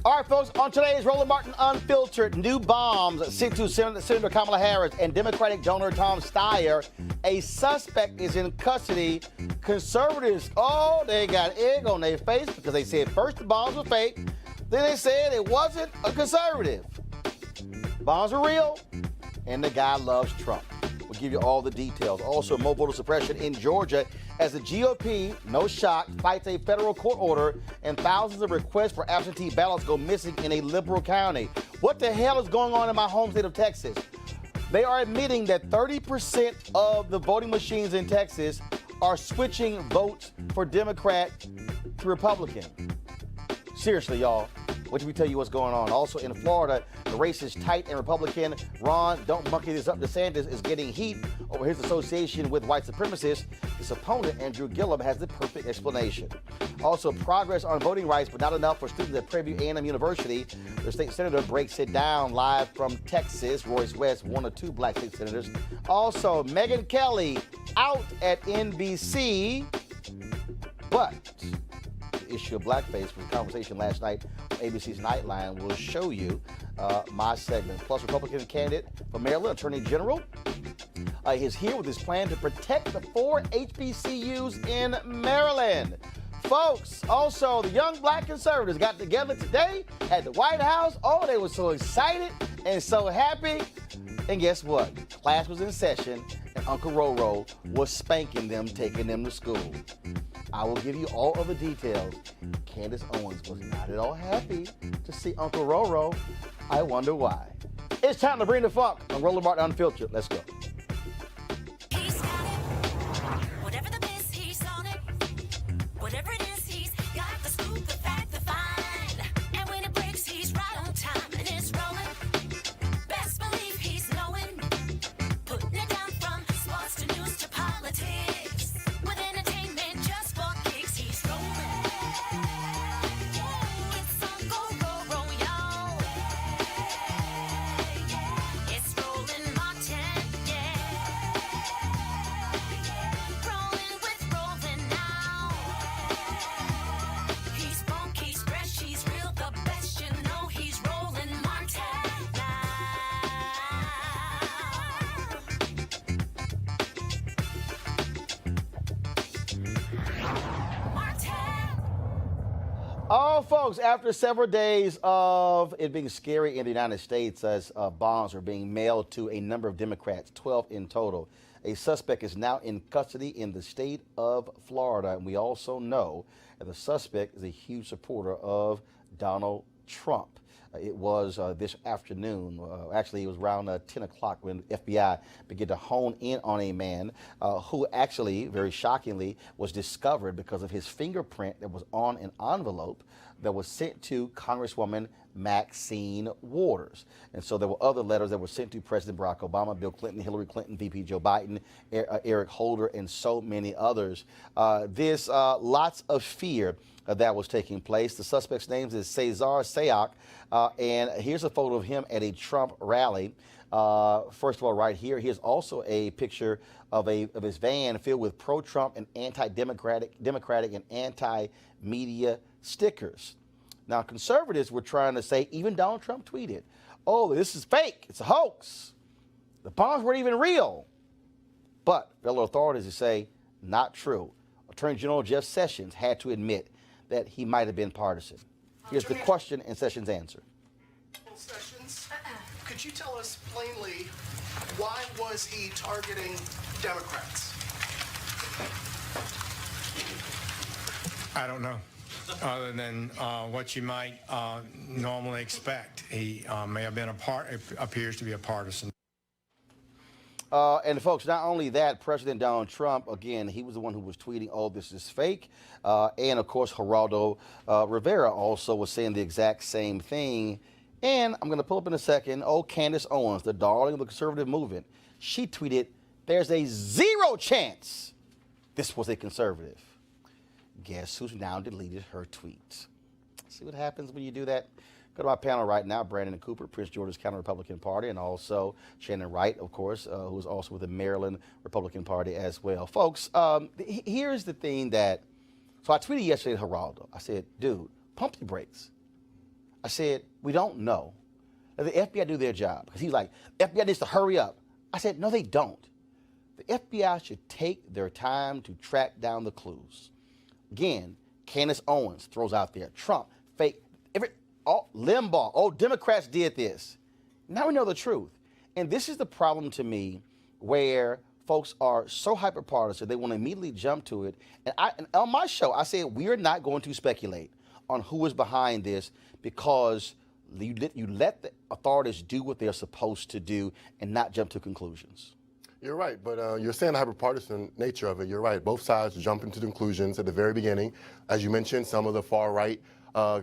All right, folks, on today's Roland Martin Unfiltered, new bombs sent to Senator Kamala Harris and Democratic donor Tom Steyer. A suspect is in custody. Conservatives, oh, they got egg on their face because they said first the bombs were fake, then they said it wasn't a conservative. Bombs are real, and the guy loves Trump. We'll give you all the details. Also, more voter suppression in Georgia as the GOP, no shock, fights a federal court order and thousands of requests for absentee ballots go missing in a liberal county. What the hell is going on in my home state of Texas? They are admitting that 30% of the voting machines in Texas are switching votes for Democrat to Republican. Seriously, y'all. Wait till we tell you what's going on. Also in Florida, the race is tight and Republican Ron, don't monkey this up, DeSantis is getting heat over his association with white supremacists. His opponent, Andrew Gillum, has the perfect explanation. Also, progress on voting rights, but not enough for students at Prairie View A&M University. The state senator breaks it down live from Texas. Royce West, one of two black state senators. Also, Megyn Kelly out at NBC, but the issue of blackface was a conversation last night on ABC's Nightline. We'll show you my segment. Plus, Republican candidate for Maryland, Attorney General, is here with his plan to protect the 4 HBCUs in Maryland. Folks, also, the young black conservatives got together today at the White House. Oh, they were so excited and so happy. And guess what? Class was in session, and Uncle Roro was spanking them, taking them to school. I will give you all of the details. Candace Owens was not at all happy to see Uncle Roro. I wonder why. It's time to bring the funk on Roland Martin Unfiltered. Let's go. Oh, folks, after several days of it being scary in the United States as bombs are being mailed to a number of Democrats, 12 in total, a suspect is now in custody in the state of Florida. And we also know that the suspect is a huge supporter of Donald Trump. It was this afternoon, actually it was around 10 o'clock when the FBI began to hone in on a man who actually, very shockingly, was discovered because of his fingerprint that was on an envelope that was sent to Congresswoman Maxine Waters. And so there were other letters that were sent to President Barack Obama, Bill Clinton, Hillary Clinton, VP Joe Biden, Eric Holder, and so many others. There's lots of fear that was taking place. The suspect's name is Cesar Sayoc, and here's a photo of him at a Trump rally. First of all, right here, here's also a picture of his van filled with pro-Trump and anti-democratic and anti-media stickers. Now, conservatives were trying to say, even Donald Trump tweeted, oh, this is fake, it's a hoax. The bombs weren't even real. But federal authorities say, not true. Attorney General Jeff Sessions had to admit that he might have been partisan. Here's the question and Sessions' answer. Sessions, could you tell us plainly, why was he targeting Democrats? I don't know, other than what you might normally expect. He may have been appears to be a partisan. And folks, not only that, President Donald Trump, again, he was the one who was tweeting, oh, this is fake. And of course, Geraldo Rivera also was saying the exact same thing. And I'm going to pull up in a second, Candace Owens, the darling of the conservative movement. She tweeted, there's a 0 chance this was a conservative. Guess who's now deleted her tweets? See what happens when you do that? Go to my panel right now, Brandon Cooper, Prince George's County Republican Party, and also Shannon Wright, of course, who is also with the Maryland Republican Party as well. Folks, here's the thing that, so I tweeted yesterday to Geraldo. I said, dude, pump the brakes. I said, we don't know. Let the FBI do their job. Because he's like, FBI needs to hurry up. I said, no, they don't. The FBI should take their time to track down the clues. Again, Candace Owens throws out there, Trump, fake, Limbaugh, Democrats did this. Now we know the truth. And this is the problem to me where folks are so hyper-partisan, they want to immediately jump to it. And on my show, I said, we are not going to speculate on who is behind this because you let the authorities do what they're supposed to do and not jump to conclusions. You're right, but you're saying the hyper-partisan nature of it. You're right. Both sides jump into conclusions at the very beginning. As you mentioned, some of the far-right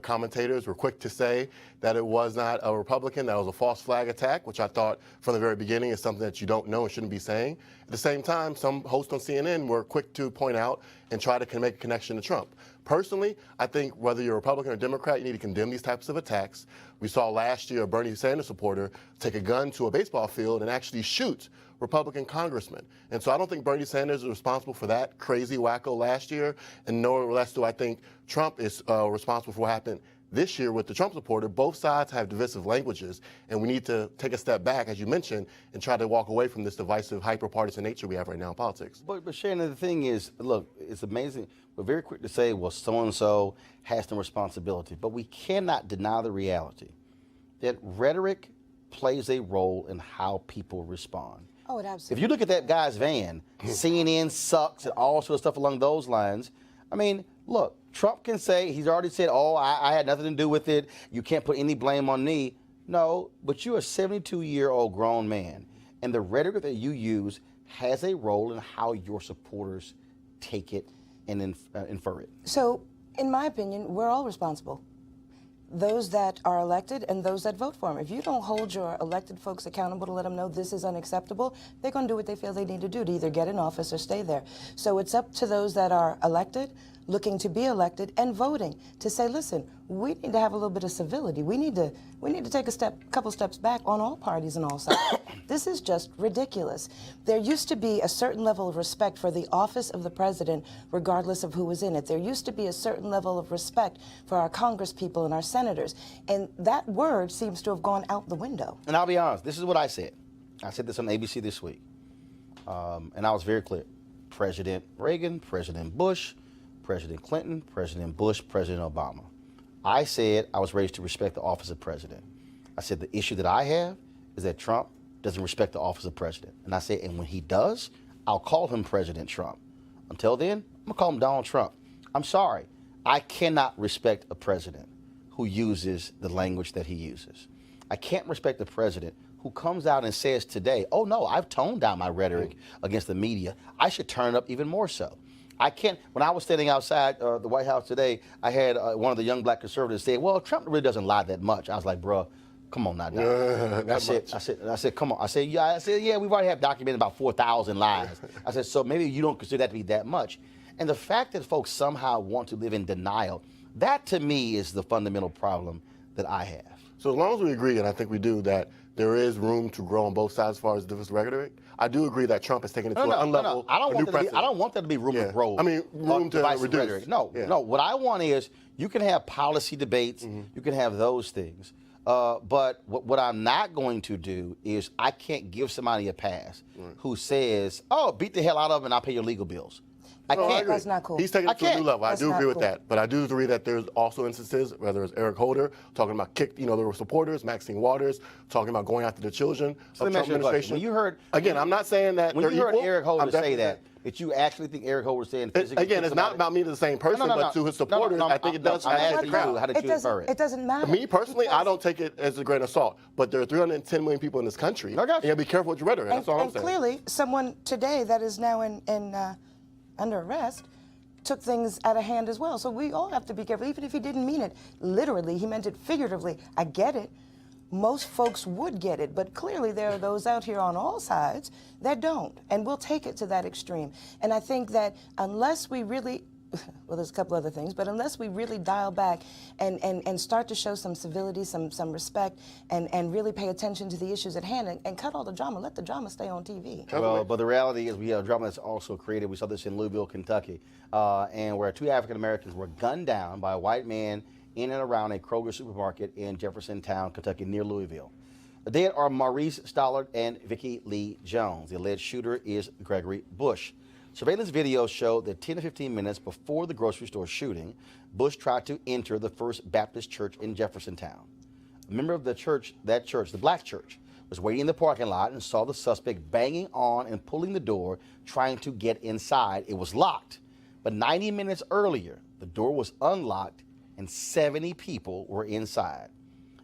commentators were quick to say that it was not a Republican, that it was a false flag attack, which I thought from the very beginning is something that you don't know and shouldn't be saying. At the same time, some hosts on CNN were quick to point out and try to make a connection to Trump. Personally, I think whether you're a Republican or Democrat, you need to condemn these types of attacks. We saw last year a Bernie Sanders supporter take a gun to a baseball field and actually shoot Republican congressmen. And so I don't think Bernie Sanders is responsible for that crazy wacko last year, and no less do I think Trump is responsible for what happened this year with the Trump supporter. Both sides have divisive languages, and we need to take a step back, as you mentioned, and try to walk away from this divisive, hyper-partisan nature we have right now in politics. But Shannon, the thing is, look, it's amazing. We're very quick to say, well, so-and-so has some responsibility. But we cannot deny the reality that rhetoric plays a role in how people respond. Oh, it absolutely. If you look at that guy's van, CNN sucks and all sorts of stuff along those lines, I mean, look, Trump can say, he's already said, I had nothing to do with it. You can't put any blame on me. No, but you're a 72-year-old grown man, and the rhetoric that you use has a role in how your supporters take it and infer it. So, in my opinion, we're all responsible. Those that are elected and those that vote for them. If you don't hold your elected folks accountable to let them know this is unacceptable, they're going to do what they feel they need to do to either get in office or stay there. So it's up to those that are elected, looking to be elected, and voting to say, listen, we need to have a little bit of civility. We need to take a couple steps back on all parties and all sides. This is just ridiculous. There used to be a certain level of respect for the office of the president, regardless of who was in it. There used to be a certain level of respect for our congresspeople and our senators. And that word seems to have gone out the window. And I'll be honest, this is what I said. I said this on ABC this week. And I was very clear. President Reagan, President Bush, President Clinton, President Bush, President Obama. I said I was raised to respect the office of president. I said the issue that I have is that Trump doesn't respect the office of president. And I said, and when he does, I'll call him President Trump. Until then, I'm going to call him Donald Trump. I'm sorry. I cannot respect a president who uses the language that he uses. I can't respect a president who comes out and says today, oh no, I've toned down my rhetoric against the media. I should turn it up even more so. I can't. When I was standing outside the White House today, I had one of the young black conservatives say, "Well, Trump really doesn't lie that much." I was like, "Bruh, come on now, Doc." I said, "Come on." I said, "Yeah, we've already have documented about 4,000 lies." I said, "So maybe you don't consider that to be that much." And the fact that folks somehow want to live in denial, that to me is the fundamental problem that I have. So as long as we agree, and I think we do, that there is room to grow on both sides as far as different rhetoric, I do agree that Trump has taken it to an unlevel. I don't want there to be room to grow. I mean, room to reduce. Rhetoric. No. What I want is you can have policy debates, you can have those things. But what I'm not going to do is I can't give somebody a pass who says, "Oh, beat the hell out of him and I'll pay your legal bills." I can't. That's not cool. He's taking it to a new level. I do agree with cool. that. But I do agree that there's also instances, whether it's Eric Holder talking about there were supporters, Maxine Waters talking about going after the children So of let me ask Trump you a question. administration. When you heard, again, I'm not saying that when they're you heard equal. Eric Holder I'm say definitely that, did you actually think Eric Holder was saying physically? Again, it's not about me to the same person, but to his supporters, I think it does. I'm asking add to the crowd. you, how did you infer it? It doesn't matter. Me personally, I don't take it as a grain of salt. But there are 310 million people in this country. I got you. And you gotta be careful with your rhetoric. That's all I'm And saying. clearly, someone today that is now under arrest took things out of hand as well. So we all have to be careful. Even if he didn't mean it literally, he meant it figuratively. I get it. Most folks would get it, but clearly there are those out here on all sides that don't, and we'll take it to that extreme. And I think that unless we really, well, there's a couple other things, but unless we really dial back and start to show some civility, some respect, and really pay attention to the issues at hand and cut all the drama, let the drama stay on TV. Well, but the reality is we have drama that's also created. We saw this in Louisville, Kentucky, and where 2 African Americans were gunned down by a white man in and around a Kroger supermarket in Jeffersontown, Kentucky, near Louisville. The dead are Maurice Stollard and Vicki Lee Jones. The alleged shooter is Gregory Bush. Surveillance videos show that 10 to 15 minutes before the grocery store shooting, Bush tried to enter the First Baptist Church in Jeffersontown. A member of the church, the black church, was waiting in the parking lot and saw the suspect banging on and pulling the door, trying to get inside. It was locked. But 90 minutes earlier, the door was unlocked and 70 people were inside.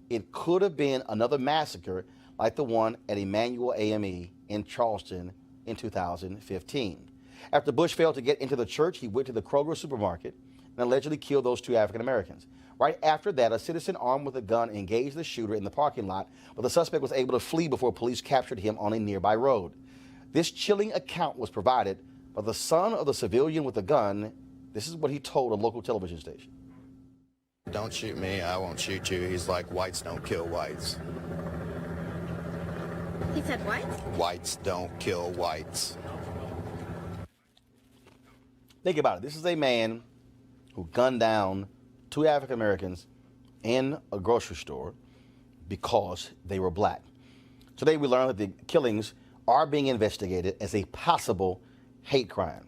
It could have been another massacre like the one at Emmanuel AME in Charleston in 2015. After Bush failed to get into the church, he went to the Kroger supermarket and allegedly killed those 2 African Americans. Right after that, a citizen armed with a gun engaged the shooter in the parking lot, but the suspect was able to flee before police captured him on a nearby road. This chilling account was provided by the son of the civilian with the gun. This is what he told a local television station. "Don't shoot me, I won't shoot you." He's like, "Whites don't kill whites." He said what? Whites don't kill whites. Think about it. This is a man who gunned down 2 African Americans in a grocery store because they were black. Today we learned that the killings are being investigated as a possible hate crime.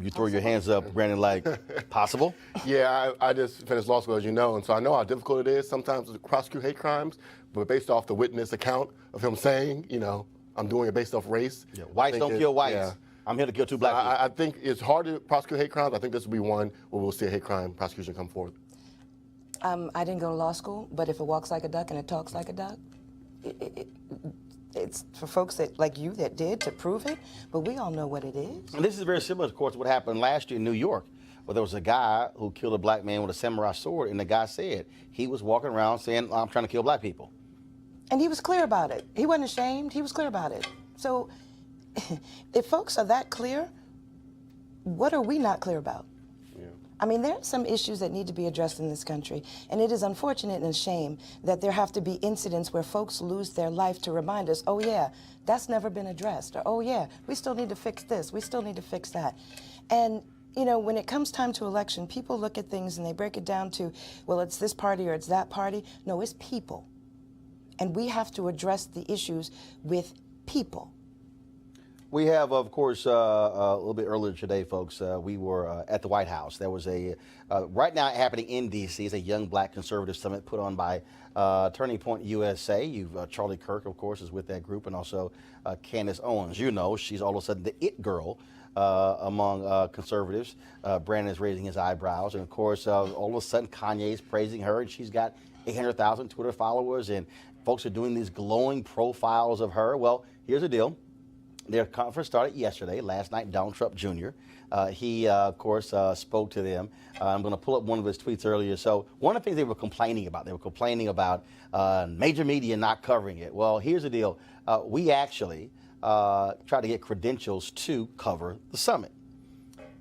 You throw your hands up, Brandon, like, possible? Yeah, I just finished law school, as you know, and so I know how difficult it is sometimes to prosecute hate crimes, but based off the witness account of him saying, I'm doing it based off race. Yeah, whites don't kill whites. Yeah. I'm here to kill 2 black people. I think it's hard to prosecute hate crimes. I think this will be one where we'll see a hate crime prosecution come forth. I didn't go to law school, but if it walks like a duck and it talks like a duck, it's for folks like you that did to prove it, but we all know what it is. And this is very similar, of course, to what happened last year in New York, where there was a guy who killed a black man with a samurai sword, and the guy said he was walking around saying, "I'm trying to kill black people." And he was clear about it. He wasn't ashamed. He was clear about it. So if folks are that clear, what are we not clear about? I mean, there are some issues that need to be addressed in this country, and it is unfortunate and a shame that there have to be incidents where folks lose their life to remind us, oh yeah, that's never been addressed, or oh yeah, we still need to fix this, we still need to fix that. And when it comes time to election, people look at things and they break it down to, well, it's this party or it's that party. No, it's people. And we have to address the issues with people. We have, of course, a little bit earlier today, folks, we were at the White House. There was right now happening in D.C. is a young black conservative summit put on by Turning Point USA. Charlie Kirk, of course, is with that group, and also Candace Owens. She's all of a sudden the it girl among conservatives. Brandon is raising his eyebrows, and of course, all of a sudden Kanye's praising her, and she's got 800,000 Twitter followers, and folks are doing these glowing profiles of her. Well, here's the deal. Their conference started yesterday. Last night, Donald Trump Jr. He, of course, spoke to them. I'm going to pull up one of his tweets earlier. So one of the things they were complaining about, major media not covering it. Well, here's the deal. We actually tried to get credentials to cover the summit.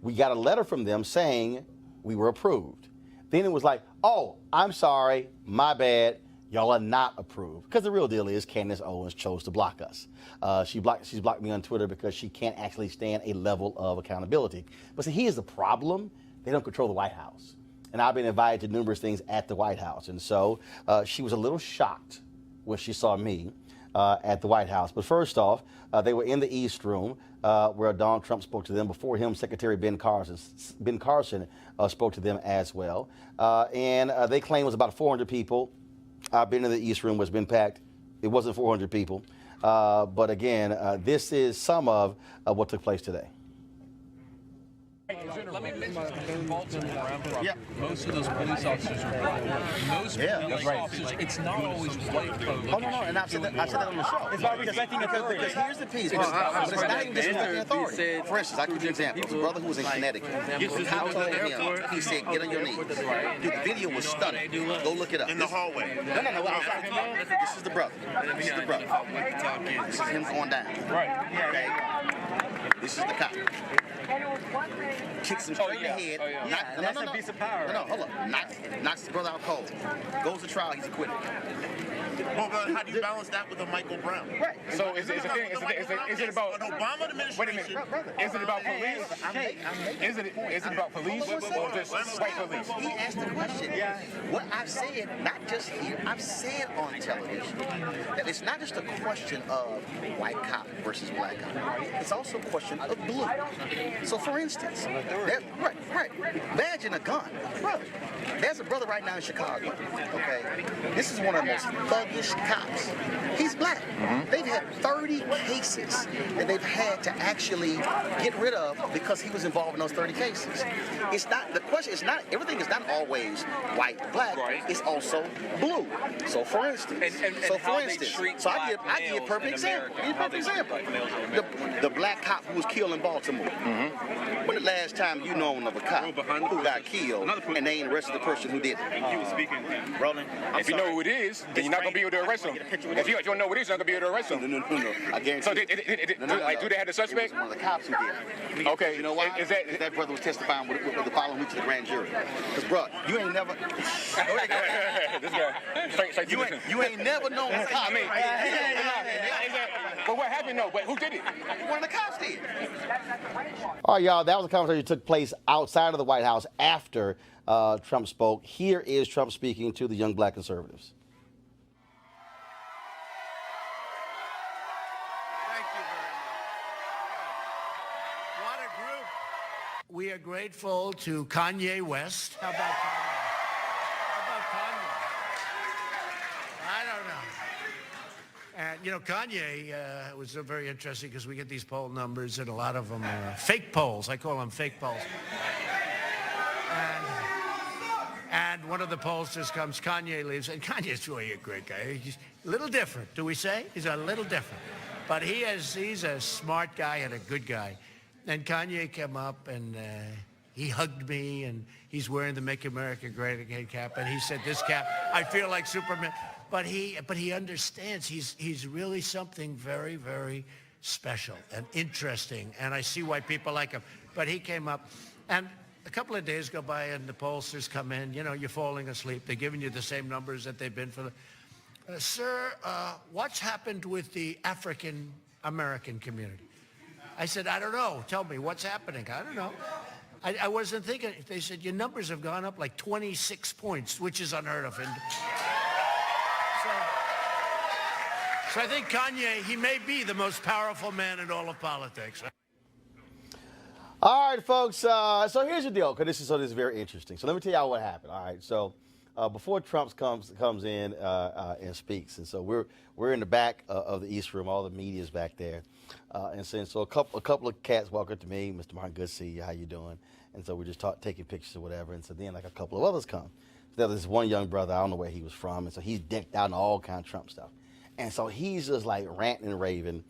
We got a letter from them saying we were approved. Then it was like, oh, I'm sorry, my bad. Y'all are not approved. Because the real deal is Candace Owens chose to block us. She's blocked me on Twitter because she can't actually stand a level of accountability. But see, here's the problem. They don't control the White House. And I've been invited to numerous things at the White House. And so she was a little shocked when she saw me at the White House. But first off, they were in the East Room where Donald Trump spoke to them. Before him, Secretary Ben Carson spoke to them as well. And they claim it was about 400 people. I've been in the East Room, it's been packed. It wasn't 400 people. But again, this is some of what took place today. Let me mention in Baltimore, where I'm from. Yeah. Most of those police officers are black. Most police officers, it's not always white folks. Oh, no, and I said that on the show. It's about respecting authority. Because here's the piece. But it's not even disrespecting authority. For instance, I'll give you an example. There's a brother who was in Connecticut. The cop told him, he said, get on your knees. Dude, the video was stunning. Go look it up. In the hallway. No. This is the brother. This is the brother. This is him going down. Right. Okay. This is the cop. Kicks him straight in the head. That's a piece of power. No, hold on. Knocks the brother out cold. Goes to trial, he's acquitted. Well, how do you balance that with a Michael Brown? Right. So is it about an Obama administration? Wait a minute. Is it about police? Is it about police or just white police? He asked the question. Yeah. What I've said, not just here, I've said on television that it's not just a question of white cop versus black cop. It's also a question of blue. So for instance, imagine a gun. Brother, there's a brother right now in Chicago, okay? This is one of the most thuggish cops. He's black. They've had 30 cases that they've had to actually get rid of because he was involved in those 30 cases. It's not, the question is not, everything is not always white, black. Right. It's also blue. So for instance, I give a perfect example. The black cop who was killed in Baltimore. When the last time you known of a cop who got killed and they ain't arrested the person who did it? He was speaking. Roland, if you know who it is, then you're not going to be able to arrest him. If you don't know who it is, you're not going to be able to arrest him. No. I guarantee. So do they have the suspect? It was one of the cops who did it. Okay. You know why? Is that brother was testifying with the following week to the grand jury. Because, bro, you ain't never. This guy. You ain't never known a cop. I mean, but what happened though? But who did it? One of the cops did. All right, y'all. That was a conversation that took place outside of the White House after Trump spoke. Here is Trump speaking to the young black conservatives. Thank you very much. What a group. We are grateful to Kanye West. How about Kanye? I don't know. And, you know, Kanye was very interesting because we get these poll numbers and a lot of them are fake polls. I call them fake polls. And one of the pollsters comes, Kanye leaves, and Kanye's really a great guy. He's a little different, do we say? He's a little different. But he's a smart guy and a good guy. And Kanye came up and he hugged me, and he's wearing the Make America Great Again cap, and he said, this cap, I feel like Superman. But he understands he's really something very, very special and interesting, and I see why people like him. But he came up, and a couple of days go by, and the pollsters come in. You know, you're falling asleep. They're giving you the same numbers that they've been for the... Sir, what's happened with the African-American community? I said, I don't know. Tell me, what's happening? I don't know. I wasn't thinking. They said, your numbers have gone up like 26 points, which is unheard of. And so I think Kanye, he may be the most powerful man in all of politics. All right, folks. So here's the deal, because this is very interesting. So let me tell y'all what happened. All right. So before Trump comes in and speaks, and so we're in the back of the East Room. All the media's back there, and so a couple of cats walk up to me, Mr. Martin, good to see you. How you doing? And so we're just taking pictures or whatever. And so then like a couple of others come. So there's this one young brother. I don't know where he was from, and so he's decked out in all kind of Trump stuff. And so he's just like ranting and raving.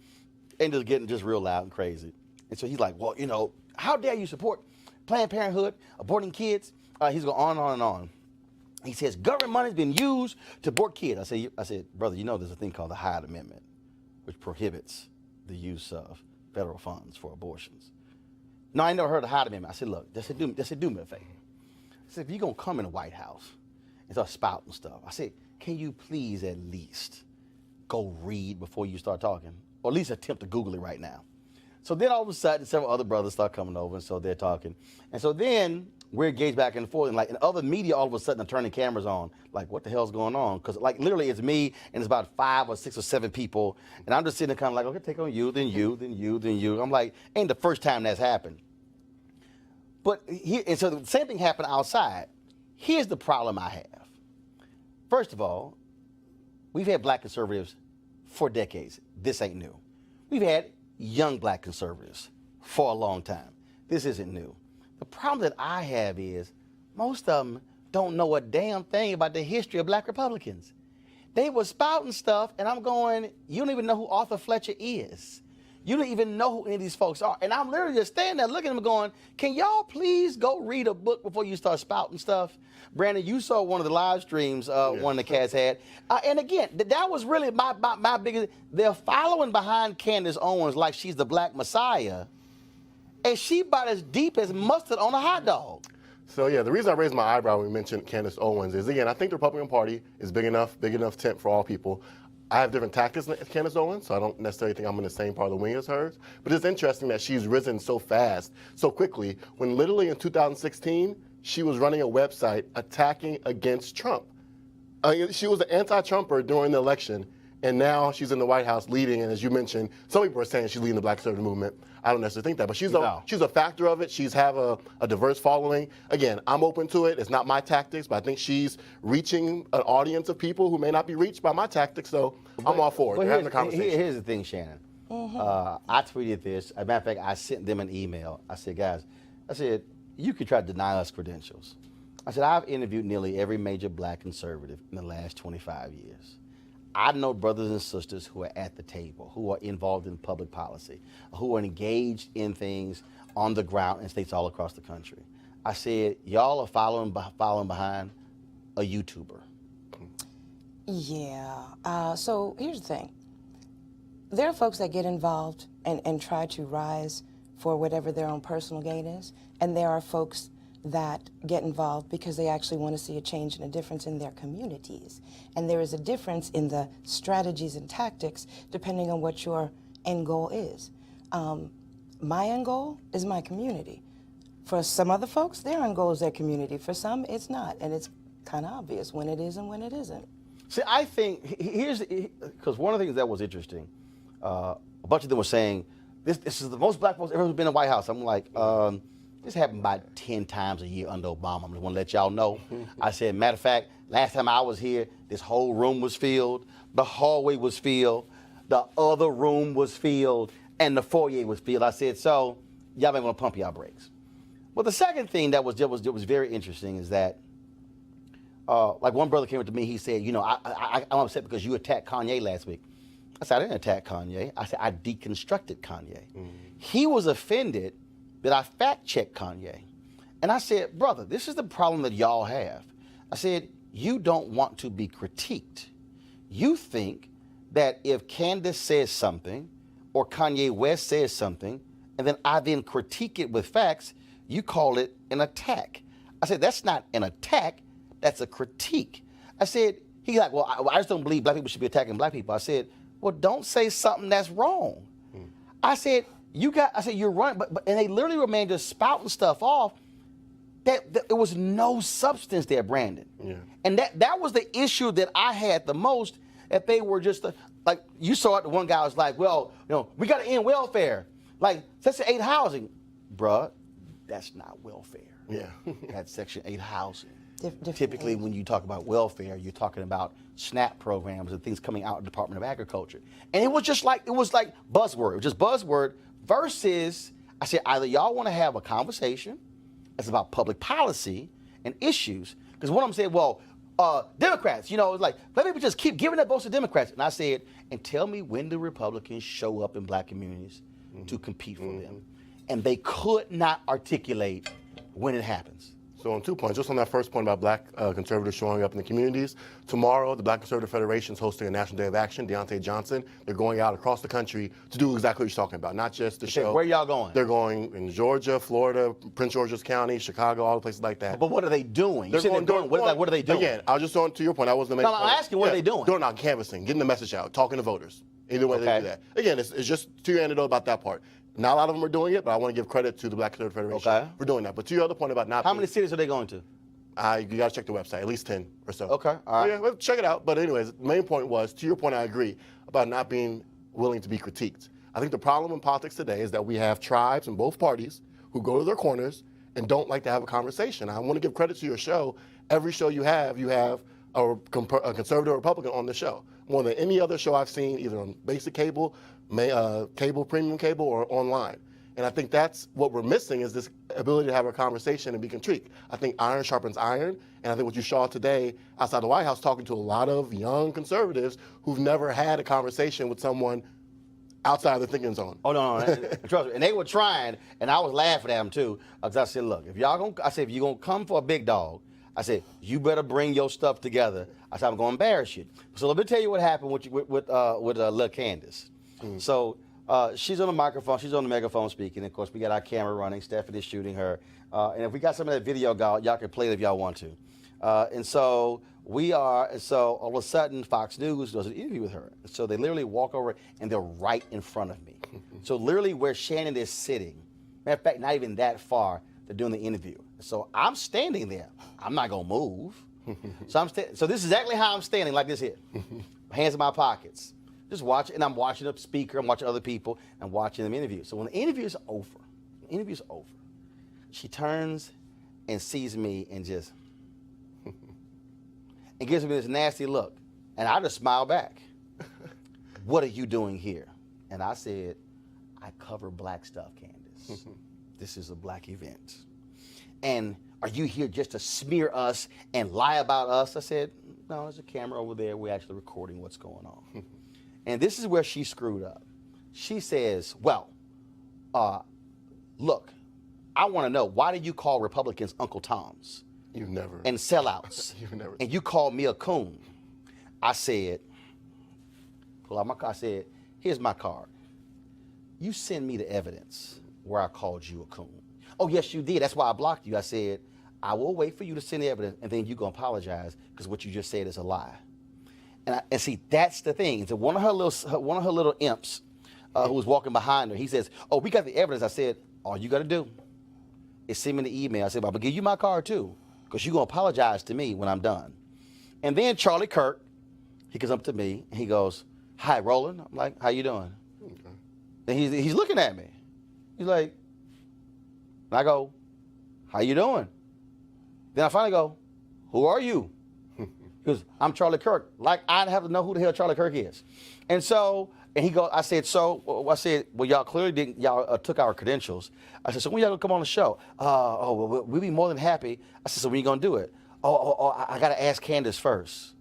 and just getting just real loud and crazy. And so he's like, well, you know, how dare you support Planned Parenthood, aborting kids? He's going on and on and on. He says, government money has been used to abort kids. I said, brother, you know there's a thing called the Hyde Amendment, which prohibits the use of federal funds for abortions. No, I ain't never heard of the Hyde Amendment. I said, look, they said, do me a favor. I said, if you're going to come in the White House and start spouting stuff, I said, can you please at least go read before you start talking? Or at least attempt to Google it right now. So then all of a sudden, several other brothers start coming over, and so they're talking. And so then we're engaged back and forth, and like in other media, all of a sudden are turning cameras on. Like, what the hell's going on? Because like literally it's me and it's about 5 or 6 or 7 people, and I'm just sitting there kind of like, okay, take on you, then you, then you, then you. I'm like, ain't the first time that's happened. But here, and so the same thing happened outside. Here's the problem I have. First of all, we've had black conservatives for decades. This ain't new. We've had young black conservatives for a long time. This isn't new. The problem that I have is most of them don't know a damn thing about the history of black Republicans. They were spouting stuff, and I'm going, you don't even know who Arthur Fletcher is. You don't even know who any of these folks are. And I'm literally just standing there looking at them going, can y'all please go read a book before you start spouting stuff? Brandon, you saw one of the live streams one of the cats had. And again, that was really my biggest, they're following behind Candace Owens like she's the black messiah. And she about as deep as mustard on a hot dog. So yeah, the reason I raised my eyebrow when we mentioned Candace Owens is, again, I think the Republican Party is big enough tent for all people. I have different tactics than Candace Owens, so I don't necessarily think I'm in the same part of the wing as hers. But it's interesting that she's risen so fast, so quickly, when literally in 2016, she was running a website attacking against Trump. She was an anti-Trumper during the election, and now she's in the White House leading, and as you mentioned, some people are saying she's leading the black conservative movement. I don't necessarily think that, but she's a factor of it. She's have a diverse following. Again, I'm open to it. It's not my tactics, but I think she's reaching an audience of people who may not be reached by my tactics, so I'm all for it. They're having a conversation. Here's the thing, Shannon. I tweeted this. As a matter of fact, I sent them an email. I said, guys, you could try to deny us credentials. I said, I've interviewed nearly every major black conservative in the last 25 years. I know brothers and sisters who are at the table, who are involved in public policy, who are engaged in things on the ground in states all across the country. I said, y'all are following behind a YouTuber. Yeah. So here's the thing. There are folks that get involved and try to rise for whatever their own personal gain is, and there are folks that get involved because they actually want to see a change and a difference in their communities. And there is a difference in the strategies and tactics depending on what your end goal is. My end goal is my community. For some other folks, their end goal is their community. For some, it's not. And it's kind of obvious when it is and when it isn't. See, I think, because one of the things that was interesting, a bunch of them were saying, this is the most black folks ever been in the White House. I'm like, this happened about 10 times a year under Obama. I just want to let y'all know. I said, matter of fact, last time I was here, this whole room was filled, the hallway was filled, the other room was filled, and the foyer was filled. I said, so y'all may want to pump y'all brakes. But the second thing that was very interesting is that, like one brother came up to me, he said, you know, I'm upset because you attacked Kanye last week. I said, I didn't attack Kanye. I said, I deconstructed Kanye. He was offended that I fact-checked Kanye. And I said, brother, this is the problem that y'all have. I said, you don't want to be critiqued. You think that if Candace says something or Kanye West says something, and then I then critique it with facts, you call it an attack. I said, that's not an attack, that's a critique. I said, he's like, well, I just don't believe black people should be attacking black people. I said, well, don't say something that's wrong. I said, you're running, but and they literally remained just spouting stuff off that there was no substance there, Brandon. Yeah. And that was the issue that I had the most, that they were just, like, you saw it, the one guy was like, well, you know, we got to end welfare. Like, Section 8 housing. Bruh, that's not welfare. Yeah. That's Section 8 housing. Typically, when you talk about welfare, you're talking about SNAP programs and things coming out of the Department of Agriculture. And it was like buzzword. It was just buzzword versus, I said, either y'all want to have a conversation that's about public policy and issues. Because one of them said, well, Democrats, you know, it's like, let me just keep giving that votes to Democrats. And I said, and tell me when the Republicans show up in black communities to compete for them. And they could not articulate when it happens. So on 2 points, just on that first point about black conservatives showing up in the communities, tomorrow the Black Conservative Federation is hosting a National Day of Action. Deontay Johnson, they're going out across the country to do exactly what you're talking about, not just the show. Where y'all going? They're going in Georgia, Florida, Prince George's County, Chicago, all the places like that. But what are they doing? They're what are they doing? Again, I was just on to your point. I wasn't No, I'm asking what are they doing? Doing out canvassing, getting the message out, talking to voters. Either way they do that. Again, it's just to your anecdote about that part. Not a lot of them are doing it, but I want to give credit to the Black Conservative Federation for doing that. But to your other point about not How many cities are they going to? You got to check the website, at least 10 or so. Okay, all right. Yeah, well, check it out. But anyways, the main point was, to your point, I agree, about not being willing to be critiqued. I think the problem in politics today is that we have tribes in both parties who go to their corners and don't like to have a conversation. I want to give credit to your show. Every show you have a conservative or Republican on the show. More than any other show I've seen, either on basic cable, premium cable, or online. And I think that's what we're missing is this ability to have a conversation and be critiqued. I think iron sharpens iron, and I think what you saw today outside the White House talking to a lot of young conservatives who've never had a conversation with someone outside of the thinking zone. Oh, no. Trust me. And they were trying, and I was laughing at them, too. Because I said, look, if you're going to come for a big dog, I said, you better bring your stuff together. I said, I'm going to embarrass you. So let me tell you what happened with Lil Candace. So she's on the microphone, she's on the megaphone speaking. Of course, we got our camera running. Stephanie's shooting her. And if we got some of that video, y'all can play it if y'all want to. And so all of a sudden, Fox News does an interview with her. So they literally walk over, and they're right in front of me. So literally where Shannon is sitting, matter of fact, not even that far, they're doing the interview. So I'm standing there. I'm not going to move. So this is exactly how I'm standing, like this here. Hands in my pockets. Just watching, and I'm watching the speaker, I'm watching other people, and watching them interview. So when the interview's over, she turns and sees me and just, and gives me this nasty look. And I just smile back. What are you doing here? And I said, I cover black stuff, Candace. This is a black event. And are you here just to smear us and lie about us? I said, no, there's a camera over there. We're actually recording what's going on. And this is where she screwed up. She says, well, look, I want to know, why did you call Republicans Uncle Toms? You've never. And sellouts. You've never. And you called me a coon. I said, pull out my card. I said, here's my card. You send me the evidence where I called you a coon. Oh, yes, you did. That's why I blocked you. I said, I will wait for you to send the evidence, and then you're going to apologize because what you just said is a lie. And see, that's the thing. So one of her little imps who was walking behind her, he says, oh, we got the evidence. I said, all you got to do is send me the email. I said, I'm going to give you my card, too, because you're going to apologize to me when I'm done. And then Charlie Kirk, he comes up to me, and he goes, hi, Roland. I'm like, how you doing? Okay. And he's looking at me. He's like, and I go, how you doing? Then I finally go, who are you? He goes, I'm Charlie Kirk. Like, I have to know who the hell Charlie Kirk is. And so, and he goes, I said, well, y'all clearly didn't, y'all took our credentials. I said, so when y'all gonna come on the show? Well, we'd be more than happy. I said, so when you gonna do it? I gotta ask Candace first.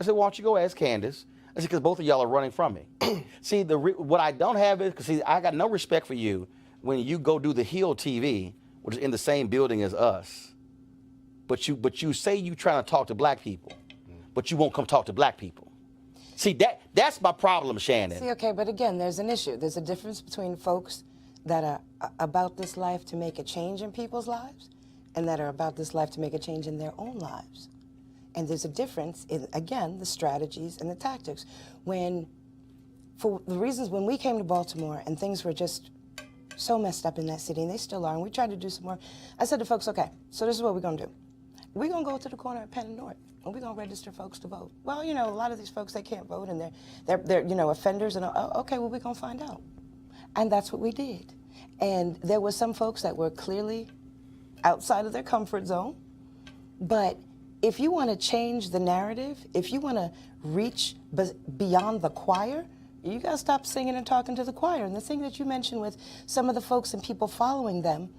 I said, why don't you go ask Candace? I said, because both of y'all are running from me. See, what I don't have is, because see, I got no respect for you when you go do the Hill TV, which is in the same building as us. But you say you trying to talk to black people, but you won't come talk to black people. See, that's my problem, Shannon. See, okay, but again, there's an issue. There's a difference between folks that are about this life to make a change in people's lives and that are about this life to make a change in their own lives. And there's a difference in, again, the strategies and the tactics. For the reasons when we came to Baltimore and things were just so messed up in that city, and they still are, and we tried to do some more, I said to folks, okay, so this is what we're going to do. We're going to go to the corner at Penn and North, and we're going to register folks to vote. Well, you know, a lot of these folks, they can't vote, and they're you know, offenders, and okay, well, we're going to find out. And that's what we did. And there were some folks that were clearly outside of their comfort zone, but if you want to change the narrative, if you want to reach beyond the choir, you got to stop singing and talking to the choir. And the thing that you mentioned with some of the folks and people following them,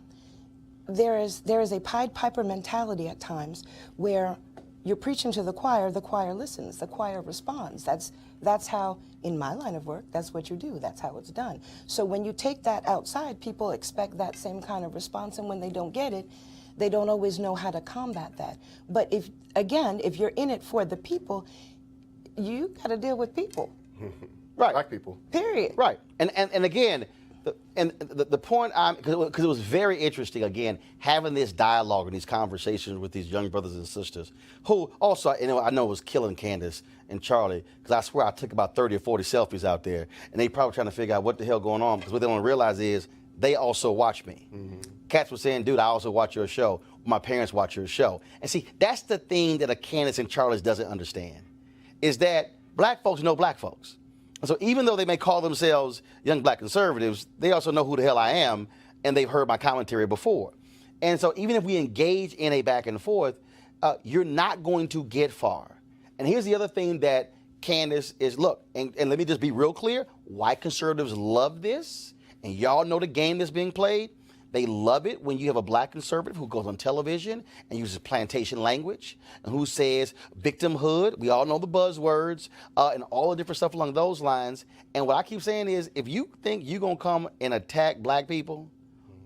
there is a Pied Piper mentality at times where you're preaching to the choir listens, the choir responds. That's how, in my line of work, that's what you do, that's how it's done. So when you take that outside, people expect that same kind of response, and when they don't get it, they don't always know how to combat that. But if you're in it for the people, you got to deal with people. Right. Black people. Period. Right. And again, the point because it was very interesting, again, having this dialogue and these conversations with these young brothers and sisters who also, I know was killing Candace and Charlie, because I swear I took about 30 or 40 selfies out there, and they probably trying to figure out what the hell going on, because what they don't realize is they also watch me. Cats were saying, dude, I also watch your show. My parents watch your show. And see, that's the thing that a Candace and Charlie doesn't understand, is that black folks know black folks. And so even though they may call themselves young black conservatives, they also know who the hell I am, and they've heard my commentary before. And so even if we engage in a back and forth, you're not going to get far. And here's the other thing that Candace is, look, and let me just be real clear, white conservatives love this, and y'all know the game that's being played. They love it when you have a black conservative who goes on television and uses plantation language and who says victimhood. We all know the buzzwords and all the different stuff along those lines. And what I keep saying is, if you think you're going to come and attack black people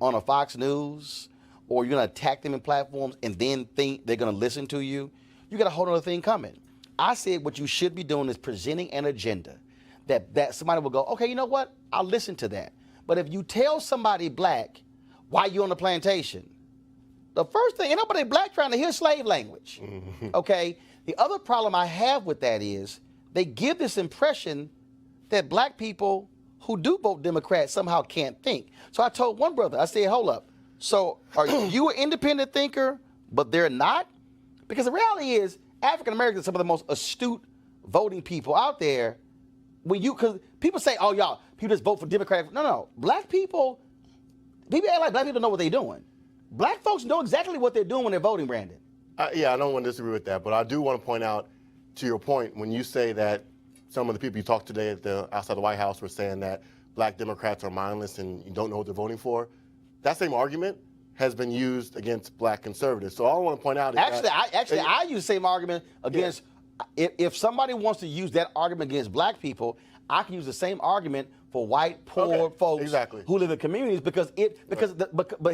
on a Fox News, or you're going to attack them in platforms and then think they're going to listen to you, you got a whole other thing coming. I said what you should be doing is presenting an agenda that somebody will go, okay, you know what? I'll listen to that. But if you tell somebody black, why you on the plantation? The first thing, ain't nobody black trying to hear slave language, okay? The other problem I have with that is they give this impression that black people who do vote Democrat somehow can't think. So I told one brother, I said, hold up, so are you an independent thinker, but they're not? Because the reality is, African Americans are some of the most astute voting people out there. Because people say, oh, y'all, people just vote for Democrat. No, black people act like black people know what they're doing. Black folks know exactly what they're doing when they're voting, Brandon. Yeah, I don't want to disagree with that, but I do want to point out, to your point, when you say that some of the people you talked today outside the White House were saying that black Democrats are mindless and you don't know what they're voting for, that same argument has been used against black conservatives. So all I want to point out is I use the same argument against, if somebody wants to use that argument against black people, I can use the same argument for white, poor folks who live in communities, but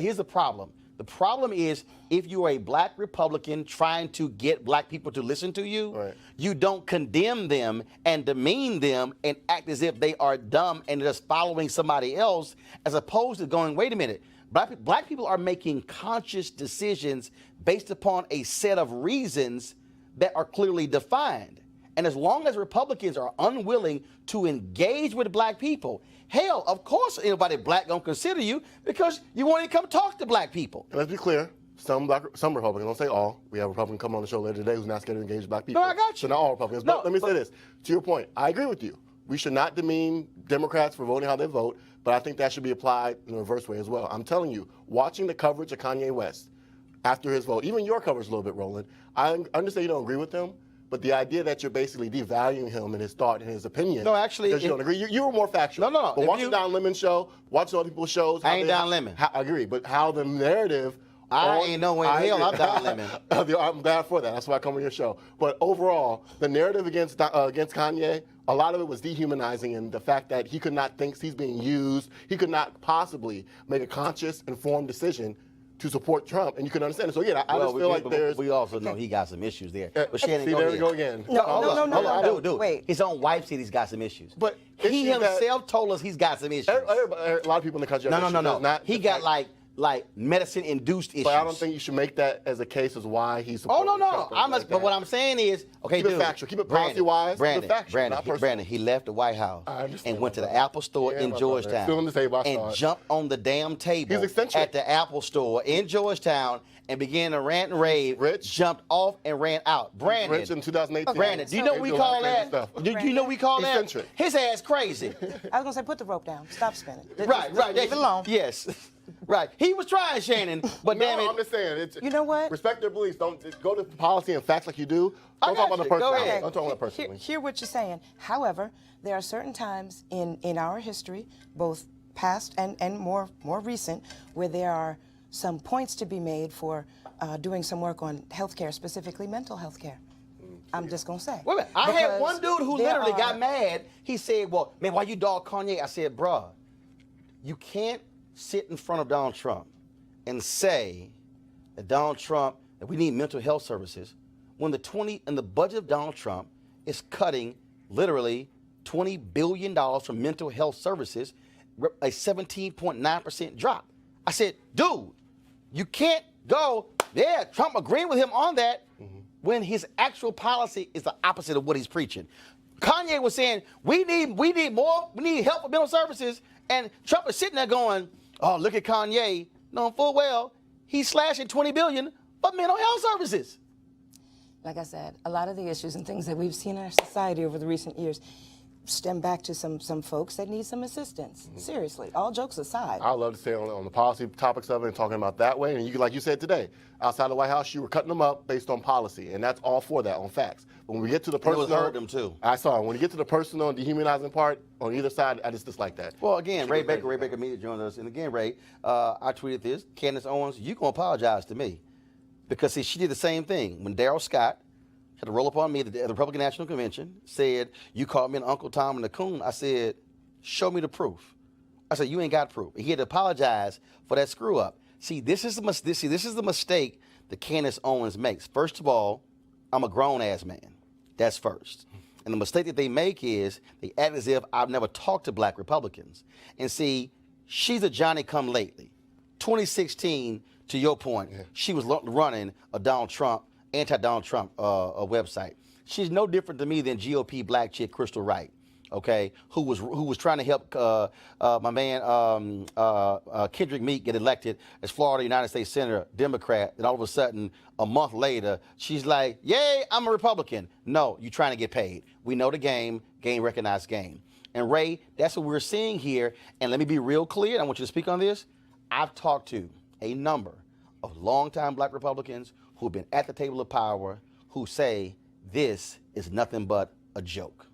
here's the problem. The problem is, if you're a black Republican trying to get black people to listen to you, you don't condemn them and demean them and act as if they are dumb and just following somebody else, as opposed to going, wait a minute, black people are making conscious decisions based upon a set of reasons that are clearly defined. And as long as Republicans are unwilling to engage with black people, hell, of course anybody black gonna consider you, because you won't even come talk to black people. And let's be clear, some Republicans, don't say all. We have a Republican come on the show later today who's not scared to engage with black people. No, I got you. So not all Republicans. But let me say this. To your point, I agree with you. We should not demean Democrats for voting how they vote, but I think that should be applied in a reverse way as well. I'm telling you, watching the coverage of Kanye West after his vote, even your coverage a little bit, Roland, I understand you don't agree with him, but the idea that you're basically devaluing him and his thought and his opinion, no, actually, because you don't agree, you were more factual. No. But watching Don Lemon's show, watching other people's shows, I ain't Don Lemon. I agree, but how the narrative. I ain't no way in hell I'm Don Lemon. I'm glad for that. That's why I come on your show. But overall, the narrative against Kanye, a lot of it was dehumanizing, and the fact that he could not think he's being used, he could not possibly make a conscious, informed decision to support Trump, and you can understand it. So again, I just feel like there's. We also know he got some issues there. But Shannon, see, there we go again. No. Dude, wait. His own wife said he's got some issues. But he himself told us he's got some issues. A lot of people in the country. No. He got like medicine-induced issues. But I don't think you should make that as a case as why he's supporting Trump. But what I'm saying is, okay, keep it factual, keep it policy-wise, keep it factual, not personal. Brandon, he left the White House and went to the Apple store in Georgetown and jumped on the damn table at the Apple store in Georgetown and began to rant and rave. Jumped off and ran out. Brandon, Rich in 2018. Brandon, do you know what we call that? Do you know what we call that? Eccentric. His ass crazy. I was gonna say, put the rope down. Stop spinning. Right. Leave it alone. Yes. Right. He was trying, Shannon, but damn it. I'm just saying. You know what? Respect their beliefs. Don't go to policy and facts like you do. Don't talk about the person. Don't talk about personally. Hear what you're saying. However, there are certain times in our history, both past and more recent, where there are some points to be made for doing some work on healthcare, specifically mental health care. I'm just going to say. Wait a minute. I had Because one dude who there literally are- got mad. He said, well, man, why you dog Kanye? I said, bruh, you can't sit in front of Donald Trump and say that Donald Trump, that we need mental health services, when the budget of Donald Trump is cutting literally $20 billion from mental health services, a 17.9% drop. I said, dude, you can't go, yeah, Trump agreed with him on that, when his actual policy is the opposite of what he's preaching. Kanye was saying, we need help with mental services, and Trump is sitting there going, oh, look at Kanye, knowing full well he's slashing $20 billion for mental health services. Like I said, a lot of the issues and things that we've seen in our society over the recent years stem back to some folks that need some assistance. Seriously, all jokes aside. I love to stay on the policy topics of it and talking about that way. And you, like you said today, outside the White House, you were cutting them up based on policy, and that's all for that, on facts. But when we get to the personal, it was hurt them too. I saw it. When you get to the personal and dehumanizing part on either side, I just dislike that. Well, again, Ray Baker Media joined us, and again, Ray, I tweeted this. Candace Owens, you gonna apologize to me, because see, she did the same thing when Darrell Scott had to roll up on me at the Republican National Convention, said, you called me an Uncle Tom and a coon. I said, show me the proof. I said, you ain't got proof. And he had to apologize for that screw up. See, this is the mistake that Candace Owens makes. First of all, I'm a grown-ass man. That's first. And the mistake that they make is they act as if I've never talked to black Republicans. And see, she's a Johnny-come-lately. 2016, to your point, she was running a Donald Trump, anti-Donald Trump website. She's no different to me than GOP black chick Crystal Wright, okay, who was trying to help my man Kendrick Meek get elected as Florida United States Senator, Democrat. And all of a sudden, a month later, she's like, yay, I'm a Republican. No, you're trying to get paid. We know the game recognized game. And Ray, that's what we're seeing here. And let me be real clear, I want you to speak on this. I've talked to a number of longtime black Republicans who've been at the table of power, who say this is nothing but a joke.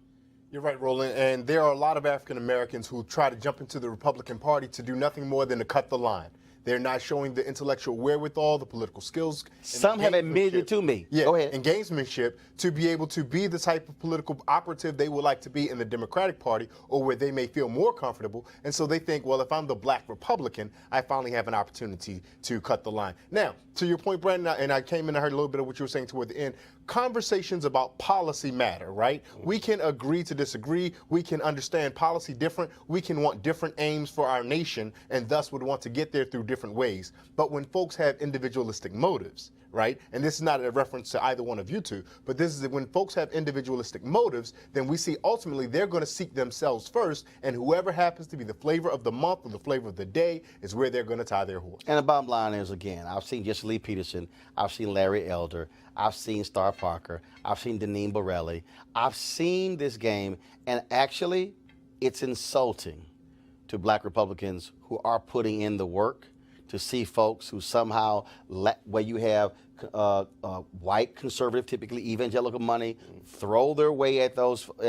You're right, Roland, and there are a lot of African Americans who try to jump into the Republican Party to do nothing more than to cut the line. They're not showing the intellectual wherewithal, the political skills. Some have admitted it to me. Yeah, go ahead. And gamesmanship to be able to be the type of political operative they would like to be in the Democratic Party, or where they may feel more comfortable. And so they think, well, if I'm the black Republican, I finally have an opportunity to cut the line. Now, to your point, Brandon, and I came in and heard a little bit of what you were saying toward the end, conversations about policy matter, right? We can agree to disagree. We can understand policy different. We can want different aims for our nation, and thus would want to get there through different ways. But when folks have individualistic motives, right? And this is not a reference to either one of you two, but this is when folks have individualistic motives, then we see ultimately they're going to seek themselves first, and whoever happens to be the flavor of the month or the flavor of the day is where they're going to tie their horse. And the bottom line is, again, I've seen Jesse Lee Peterson, I've seen Larry Elder, I've seen Star Parker, I've seen Deneen Borelli, I've seen this game, and actually, it's insulting to black Republicans who are putting in the work to see folks who somehow, where you have white, conservative, typically evangelical money, throw their way at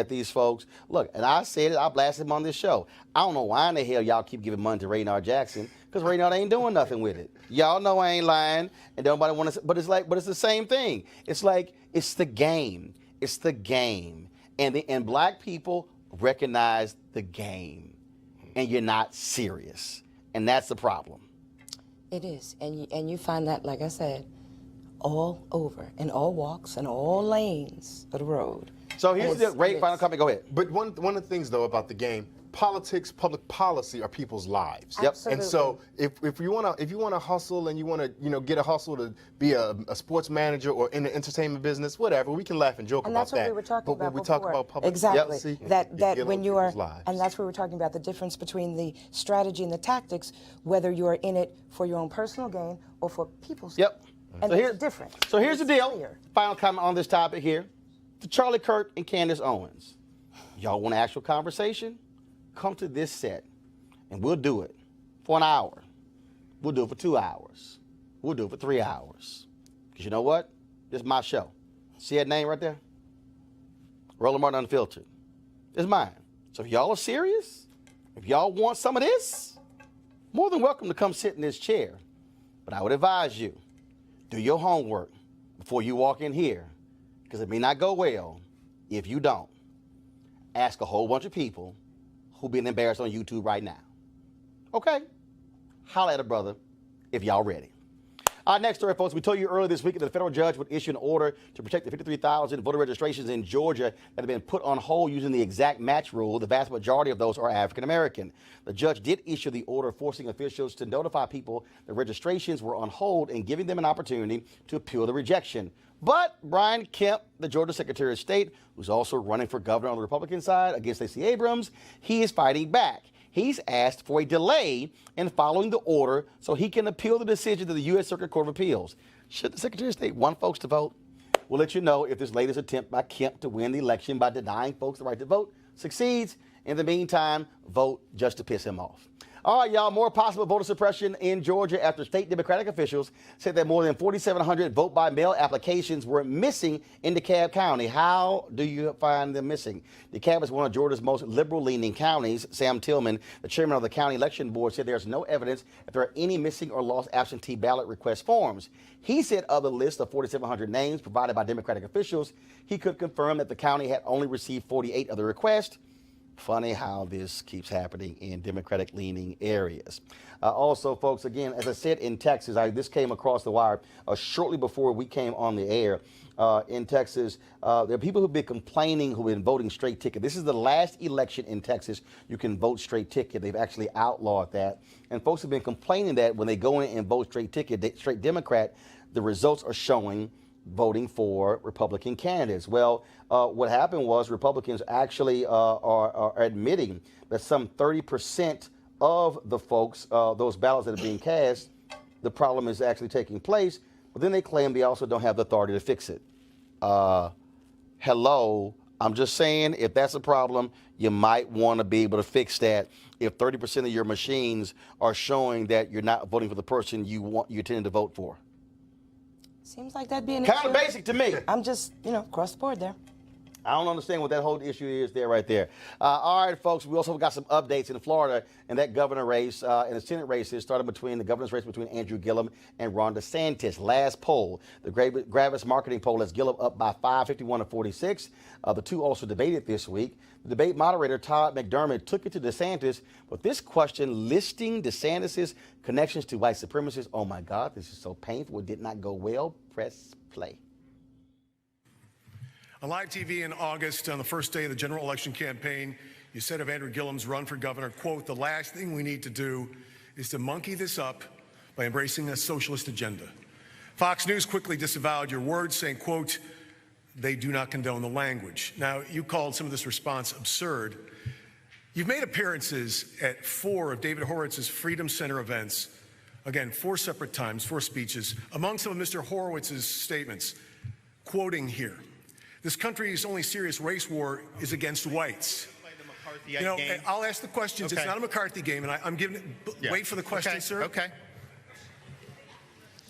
these folks. Look, and I said it, I blasted him on this show. I don't know why in the hell y'all keep giving money to Raynard Jackson, because Raynard ain't doing nothing with it. Y'all know I ain't lying, and nobody want to. But it's the same thing. It's like it's the game. It's the game, and black people recognize the game, and you're not serious, and that's the problem. It is, and you find that, like I said, all over, in all walks and all lanes of the road. So here's the great final comment. Go ahead. But one of the things, though, about the game, politics, public policy are people's lives. Yep. And so if you want to hustle and you want to get a hustle to be a sports manager or in the entertainment business, whatever, we can laugh and joke about that. And that's what we were talking about But when we before. talk about public exactly. policy, that when you are, lives. and that's what we're talking about, the difference between the strategy and the tactics, whether you are in it for your own personal gain or for people's gain. Yep. And So there's a difference. So here's the deal. Clear. Final comment on this topic here. To Charlie Kirk and Candace Owens. Y'all want an actual conversation? Come to this set, and we'll do it for an hour. We'll do it for 2 hours. We'll do it for 3 hours. Because you know what? This is my show. See that name right there? Roland Martin Unfiltered. It's mine. So if y'all are serious, if y'all want some of this, more than welcome to come sit in this chair. But I would advise you, do your homework before you walk in here, because it may not go well if you don't. Ask a whole bunch of people who being embarrassed on YouTube right now. Okay? Holla at a brother if y'all ready. Our next story, folks, we told you earlier this week that a federal judge would issue an order to protect the 53,000 voter registrations in Georgia that have been put on hold using the exact match rule. The vast majority of those are African American. The judge did issue the order forcing officials to notify people that registrations were on hold and giving them an opportunity to appeal the rejection. But Brian Kemp, the Georgia Secretary of State, who's also running for governor on the Republican side against Stacey Abrams, he is fighting back. He's asked for a delay in following the order so he can appeal the decision to the U.S. Circuit Court of Appeals. Should the Secretary of State want folks to vote? We'll let you know if this latest attempt by Kemp to win the election by denying folks the right to vote succeeds. In the meantime, vote just to piss him off. All right, y'all, more possible voter suppression in Georgia after state Democratic officials said that more than 4,700 vote-by-mail applications were missing in DeKalb County. How do you find them missing? DeKalb is one of Georgia's most liberal-leaning counties. Sam Tillman, the chairman of the county election board, said there's no evidence that there are any missing or lost absentee ballot request forms. He said of the list of 4,700 names provided by Democratic officials, he could confirm that the county had only received 48 of the requests. Funny how this keeps happening in Democratic-leaning areas. Also, folks, again, as I said in Texas, this came across the wire shortly before we came on the air. In Texas, there are people who've been complaining who've been voting straight ticket. This is the last election in Texas you can vote straight ticket. They've actually outlawed that. And folks have been complaining that when they go in and vote straight ticket, straight Democrat, the results are showing voting for Republican candidates. Well, what happened was Republicans actually are admitting that some 30% of the folks, those ballots that are being cast, the problem is actually taking place, but then they claim they also don't have the authority to fix it. Hello, I'm just saying, if that's a problem, you might want to be able to fix that. If 30% of your machines are showing that you're not voting for the person you intend to vote for. Seems like that'd be an kind of issue. basic to me. I'm just, across the board there. I don't understand what that whole issue is there right there. All right, folks, we also got some updates in Florida and that governor race and the Senate races started between the governor's race between Andrew Gillum and Ron DeSantis. Last poll, the Gravis marketing poll has Gillum up by 551 to 46. The two also debated this week. The debate moderator, Todd McDermott, took it to DeSantis with this question listing DeSantis' connections to white supremacists. Oh, my God, this is so painful. It did not go well. Press play. On live TV in August, on the first day of the general election campaign, you said of Andrew Gillum's run for governor, quote, "The last thing we need to do is to monkey this up by embracing a socialist agenda." Fox News quickly disavowed your words, saying, quote, "They do not condone the language." Now, you called some of this response absurd. You've made appearances at 4 of David Horowitz's Freedom Center events. Again, 4 separate times, 4 speeches. Among some of Mr. Horowitz's statements, quoting here, "This country's only serious race war is against whites." You know, I'll ask the questions. Okay. It's not a McCarthy game, and I'm giving it. Yeah. Wait for the question, sir. Okay.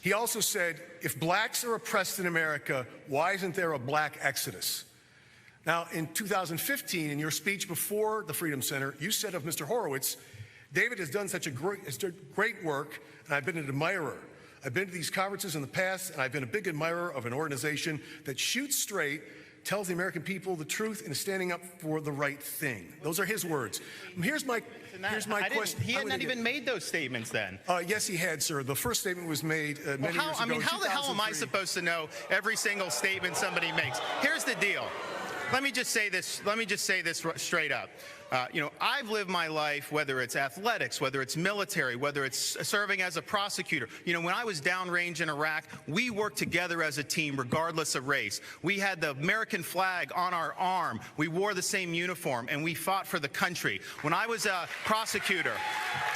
He also said, "If blacks are oppressed in America, why isn't there a black exodus?" Now, in 2015, in your speech before the Freedom Center, you said of Mr. Horowitz, "David has done such great work, and I've been an admirer. I've been to these conferences in the past, and I've been a big admirer of an organization that shoots straight, tells the American people the truth, and is standing up for the right thing." Those are his words. Here's my question. He had not even made those statements then. Yes, he had, sir. The first statement was made many years ago. I mean, how the hell am I supposed to know every single statement somebody makes? Here's the deal. Let me just say this straight up. I've lived my life, whether it's athletics, whether it's military, whether it's serving as a prosecutor. When I was downrange in Iraq, we worked together as a team, regardless of race. We had the American flag on our arm. We wore the same uniform, and we fought for the country. When I was a prosecutor,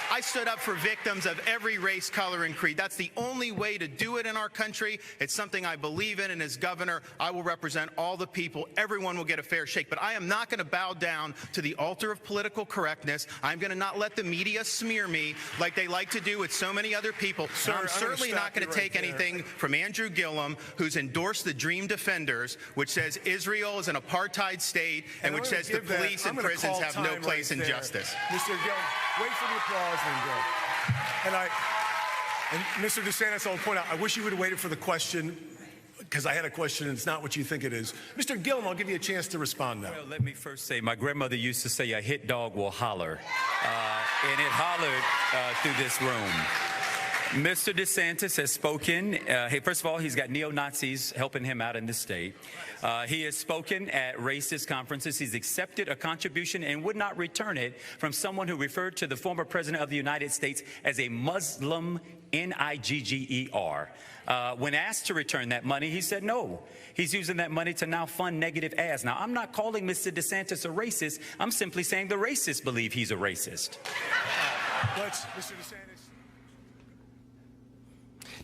I stood up for victims of every race, color, and creed. That's the only way to do it in our country. It's something I believe in, and as governor, I will represent all the people. Everyone will get a fair shake. But I am not going to bow down to the altar of political correctness. I'm going to not let the media smear me like they like to do with so many other people. Sir, I'm certainly not going to take anything from Andrew Gillum, who's endorsed the Dream Defenders, which says Israel is an apartheid state, and which says the police and prisons have no place in justice. Mr. Gillum, wait for the applause and go. And And Mr. DeSantis, I'll point out, I wish you would have waited for the question, because I had a question and it's not what you think it is. Mr. Gillum, I'll give you a chance to respond now. Well, let me first say, my grandmother used to say a hit dog will holler, and it hollered through this room. Mr. DeSantis has spoken. Hey, first of all, he's got neo-Nazis helping him out in this state. He has spoken at racist conferences. He's accepted a contribution and would not return it from someone who referred to the former president of the United States as a Muslim, Nigger. When asked to return that money, he said no. He's using that money to now fund negative ads. Now, I'm not calling Mr. DeSantis a racist. I'm simply saying the racists believe he's a racist. Mr. DeSantis.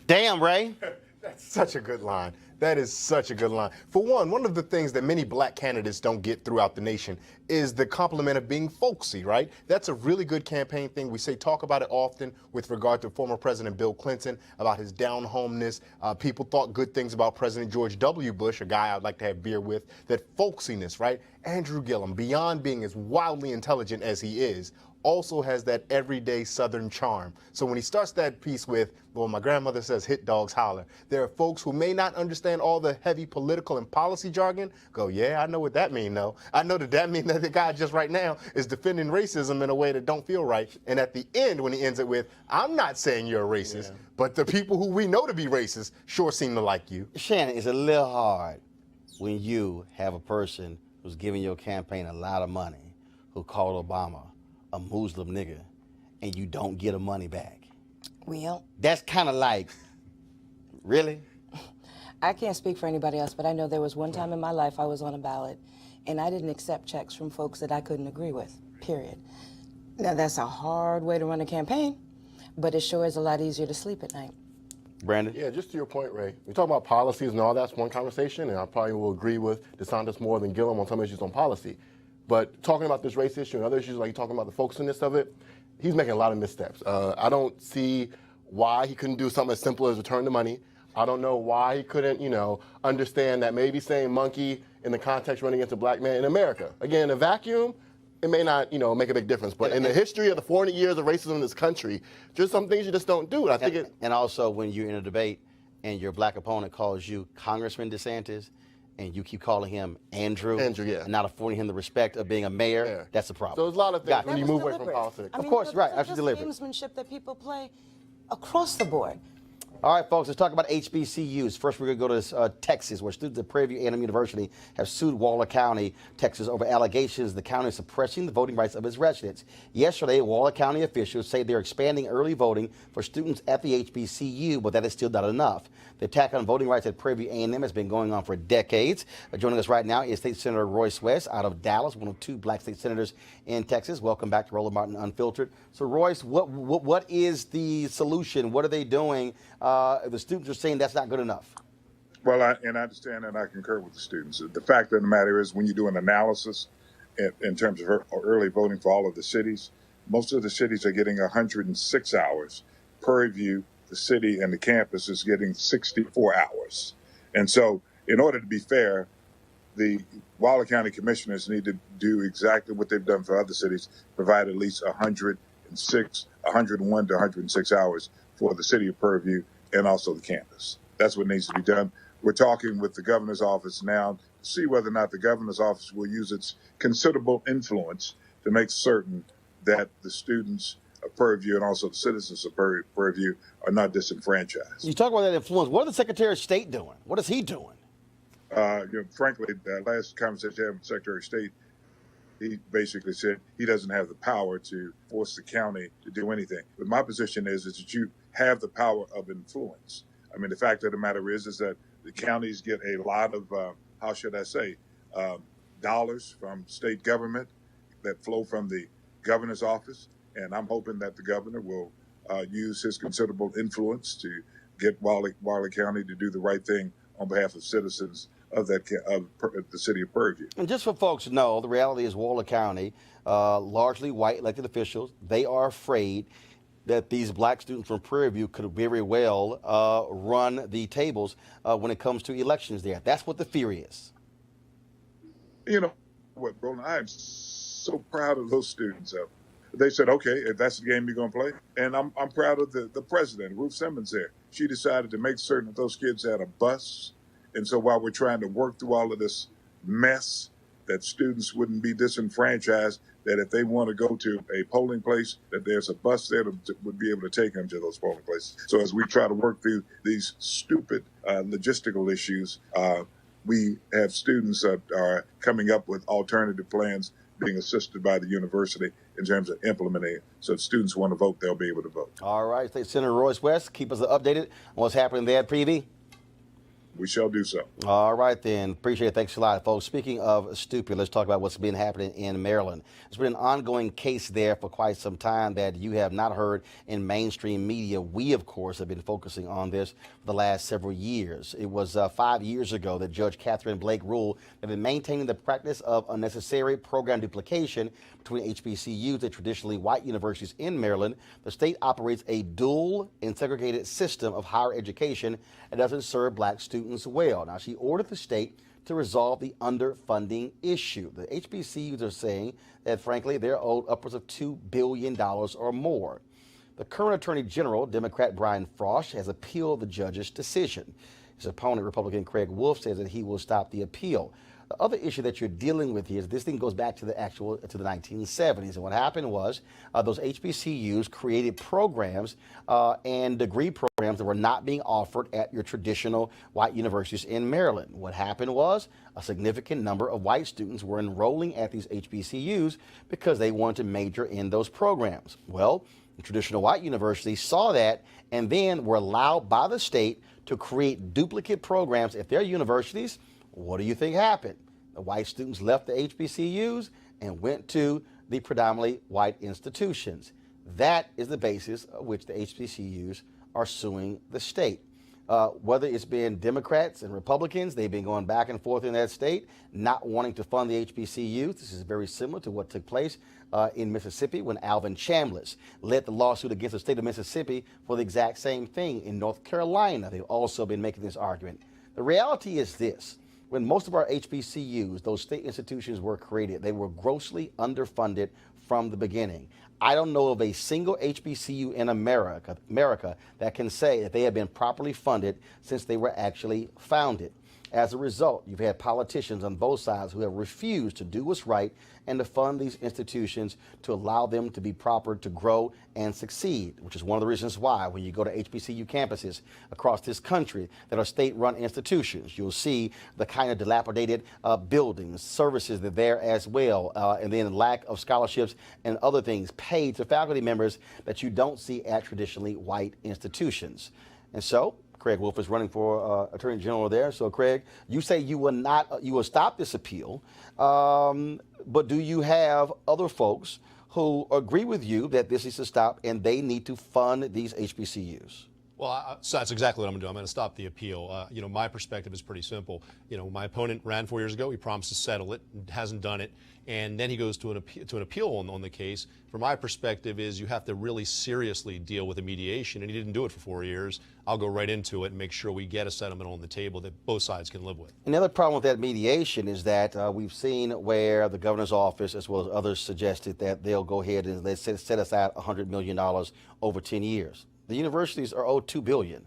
Damn, Ray. That's such a good line. That is such a good line. For one of the things that many black candidates don't get throughout the nation is the compliment of being folksy, right? That's a really good campaign thing. We talk about it often with regard to former President Bill Clinton, about his down-homeness. People thought good things about President George W. Bush, a guy I'd like to have beer with, that folksiness, right? Andrew Gillum, beyond being as wildly intelligent as he is, also has that everyday Southern charm. So when he starts that piece with, well, my grandmother says hit dogs holler, there are folks who may not understand all the heavy political and policy jargon, go, yeah, I know what that means, though. I know that means that the guy just right now is defending racism in a way that don't feel right. And at the end, when he ends it with, I'm not saying you're a racist, but the people who we know to be racist sure seem to like you. Shannon, it's a little hard when you have a person who's giving your campaign a lot of money, who called Obama a Muslim nigger, and you don't get the money back. Well, that's kind of like, really? I can't speak for anybody else, but I know there was one time in my life I was on a ballot, and I didn't accept checks from folks that I couldn't agree with, period. Now, that's a hard way to run a campaign, but it sure is a lot easier to sleep at night. Brandon? Yeah, just to your point, Ray. We talk about policies and all that's one conversation, and I probably will agree with DeSantis more than Gillum on some issues on policy. But talking about this race issue and other issues, like you're talking about the folksiness of it, he's making a lot of missteps. I don't see why he couldn't do something as simple as return the money. I don't know why he couldn't, understand that maybe saying monkey in the context running against a black man in America. Again, in a vacuum, it may not, make a big difference. But in the history of the 400 years of racism in this country, just some things you just don't do. And also, when you're in a debate and your black opponent calls you Congressman DeSantis, and you keep calling him Andrew, yeah, and not affording him the respect of being a mayor, that's a problem. So there's a lot of things when you move away from politics. I mean, of course, right, absolutely deliberate. Gamesmanship that people play across the board. All right, folks, let's talk about HBCUs. First, we're going to go to Texas, where students at Prairie View A&M University have sued Waller County, Texas, over allegations the county is suppressing the voting rights of its residents. Yesterday, Waller County officials say they're expanding early voting for students at the HBCU, but that is still not enough. The attack on voting rights at Prairie View A&M has been going on for decades. Joining us right now is State Senator Royce West out of Dallas, one of two black state senators in Texas. Welcome back to Roland Martin Unfiltered. So, Royce, what is the solution? What are they doing? The students are saying that's not good enough. Well, I understand and I concur with the students. The fact of the matter is, when you do an analysis in terms of early voting for all of the cities, most of the cities are getting 106 hours. Prairie View, the city, and the campus is getting 64 hours. And so, in order to be fair, the Waller County commissioners need to do exactly what they've done for other cities, provide at least 101 to 106 hours for the city of Prairie View and also the campus. That's what needs to be done. We're talking with the governor's office now to see whether or not the governor's office will use its considerable influence to make certain that the students of Prairie View and also the citizens of Prairie View are not disenfranchised. You talk about that influence. What is the Secretary of State doing? What is he doing? Frankly, the last conversation I had with the Secretary of State, he basically said he doesn't have the power to force the county to do anything. But my position is that you have the power of influence. I mean, the fact of the matter is that the counties get a lot of, dollars from state government that flow from the governor's office. And I'm hoping that the governor will use his considerable influence to get Waller County to do the right thing on behalf of citizens of the city of Prairie View. And just for folks to know, the reality is Waller County, largely white elected officials, they are afraid that these black students from Prairie View could very well run the tables when it comes to elections there. That's what the fear is. You know what, Roland, I am so proud of those students. They said, okay, if that's the game you're going to play. And I'm proud of the president, Ruth Simmons there. She decided to make certain that those kids had a bus. And so while we're trying to work through all of this mess, that students wouldn't be disenfranchised, that if they want to go to a polling place, that there's a bus there that would be able to take them to those polling places. So as we try to work through these stupid logistical issues, we have students that are coming up with alternative plans being assisted by the university in terms of implementing it. So if students want to vote, they'll be able to vote. All right, State Senator Royce West, keep us updated on what's happening there at PV. We shall do so. All right, then. Appreciate it. Thanks a lot, folks. Speaking of stupid, let's talk about what's been happening in Maryland. There's been an ongoing case there for quite some time that you have not heard in mainstream media. We, of course, have been focusing on this for the last several years. It was 5 years ago that Judge Catherine Blake ruled that in maintaining the practice of unnecessary program duplication between HBCUs and traditionally white universities in Maryland, the state operates a dual and segregated system of higher education and doesn't serve black students well. Now, she ordered the state to resolve the underfunding issue. The HBCUs are saying that, frankly, they're owed upwards of $2 billion or more. The current Attorney General, Democrat Brian Frosh, has appealed the judge's decision. His opponent, Republican Craig Wolf, says that he will stop the appeal. The other issue that you're dealing with here is this thing goes back to the 1970s. And what happened was those HBCUs created programs and degree programs that were not being offered at your traditional white universities in Maryland. What happened was a significant number of white students were enrolling at these HBCUs because they wanted to major in those programs. Well, the traditional white universities saw that and then were allowed by the state to create duplicate programs at their universities. What do you think happened? The white students left the HBCUs and went to the predominantly white institutions. That is the basis of which the HBCUs are suing the state. Whether it's been Democrats and Republicans, they've been going back and forth in that state, not wanting to fund the HBCUs. This is very similar to what took place in Mississippi when Alvin Chambliss led the lawsuit against the state of Mississippi for the exact same thing. In North Carolina, they've also been making this argument. The reality is this. When most of our HBCUs, those state institutions were created, they were grossly underfunded from the beginning. I don't know of a single HBCU in America that can say that they have been properly funded since they were actually founded. As a result, you've had politicians on both sides who have refused to do what's right and to fund these institutions to allow them to be proper, to grow and succeed, which is one of the reasons why when you go to HBCU campuses across this country that are state-run institutions, you'll see the kind of dilapidated buildings, services that are there as well, and then lack of scholarships and other things paid to faculty members that you don't see at traditionally white institutions. And so, Craig Wolf is running for Attorney General there. So, Craig, you say you will stop this appeal, but do you have other folks who agree with you that this needs to stop and they need to fund these HBCUs? Well, so that's exactly what I'm going to do. I'm going to stop the appeal. My perspective is pretty simple. My opponent ran 4 years ago. He promised to settle it, hasn't done it, and then he goes to an appeal on the case. From my perspective, is you have to really seriously deal with the mediation, and he didn't do it for 4 years. I'll go right into it and make sure we get a settlement on the table that both sides can live with. Another problem with that mediation is that we've seen where the governor's office, as well as others, suggested that they'll go ahead and let's set aside $100 million over 10 years. The universities are owed $2 billion.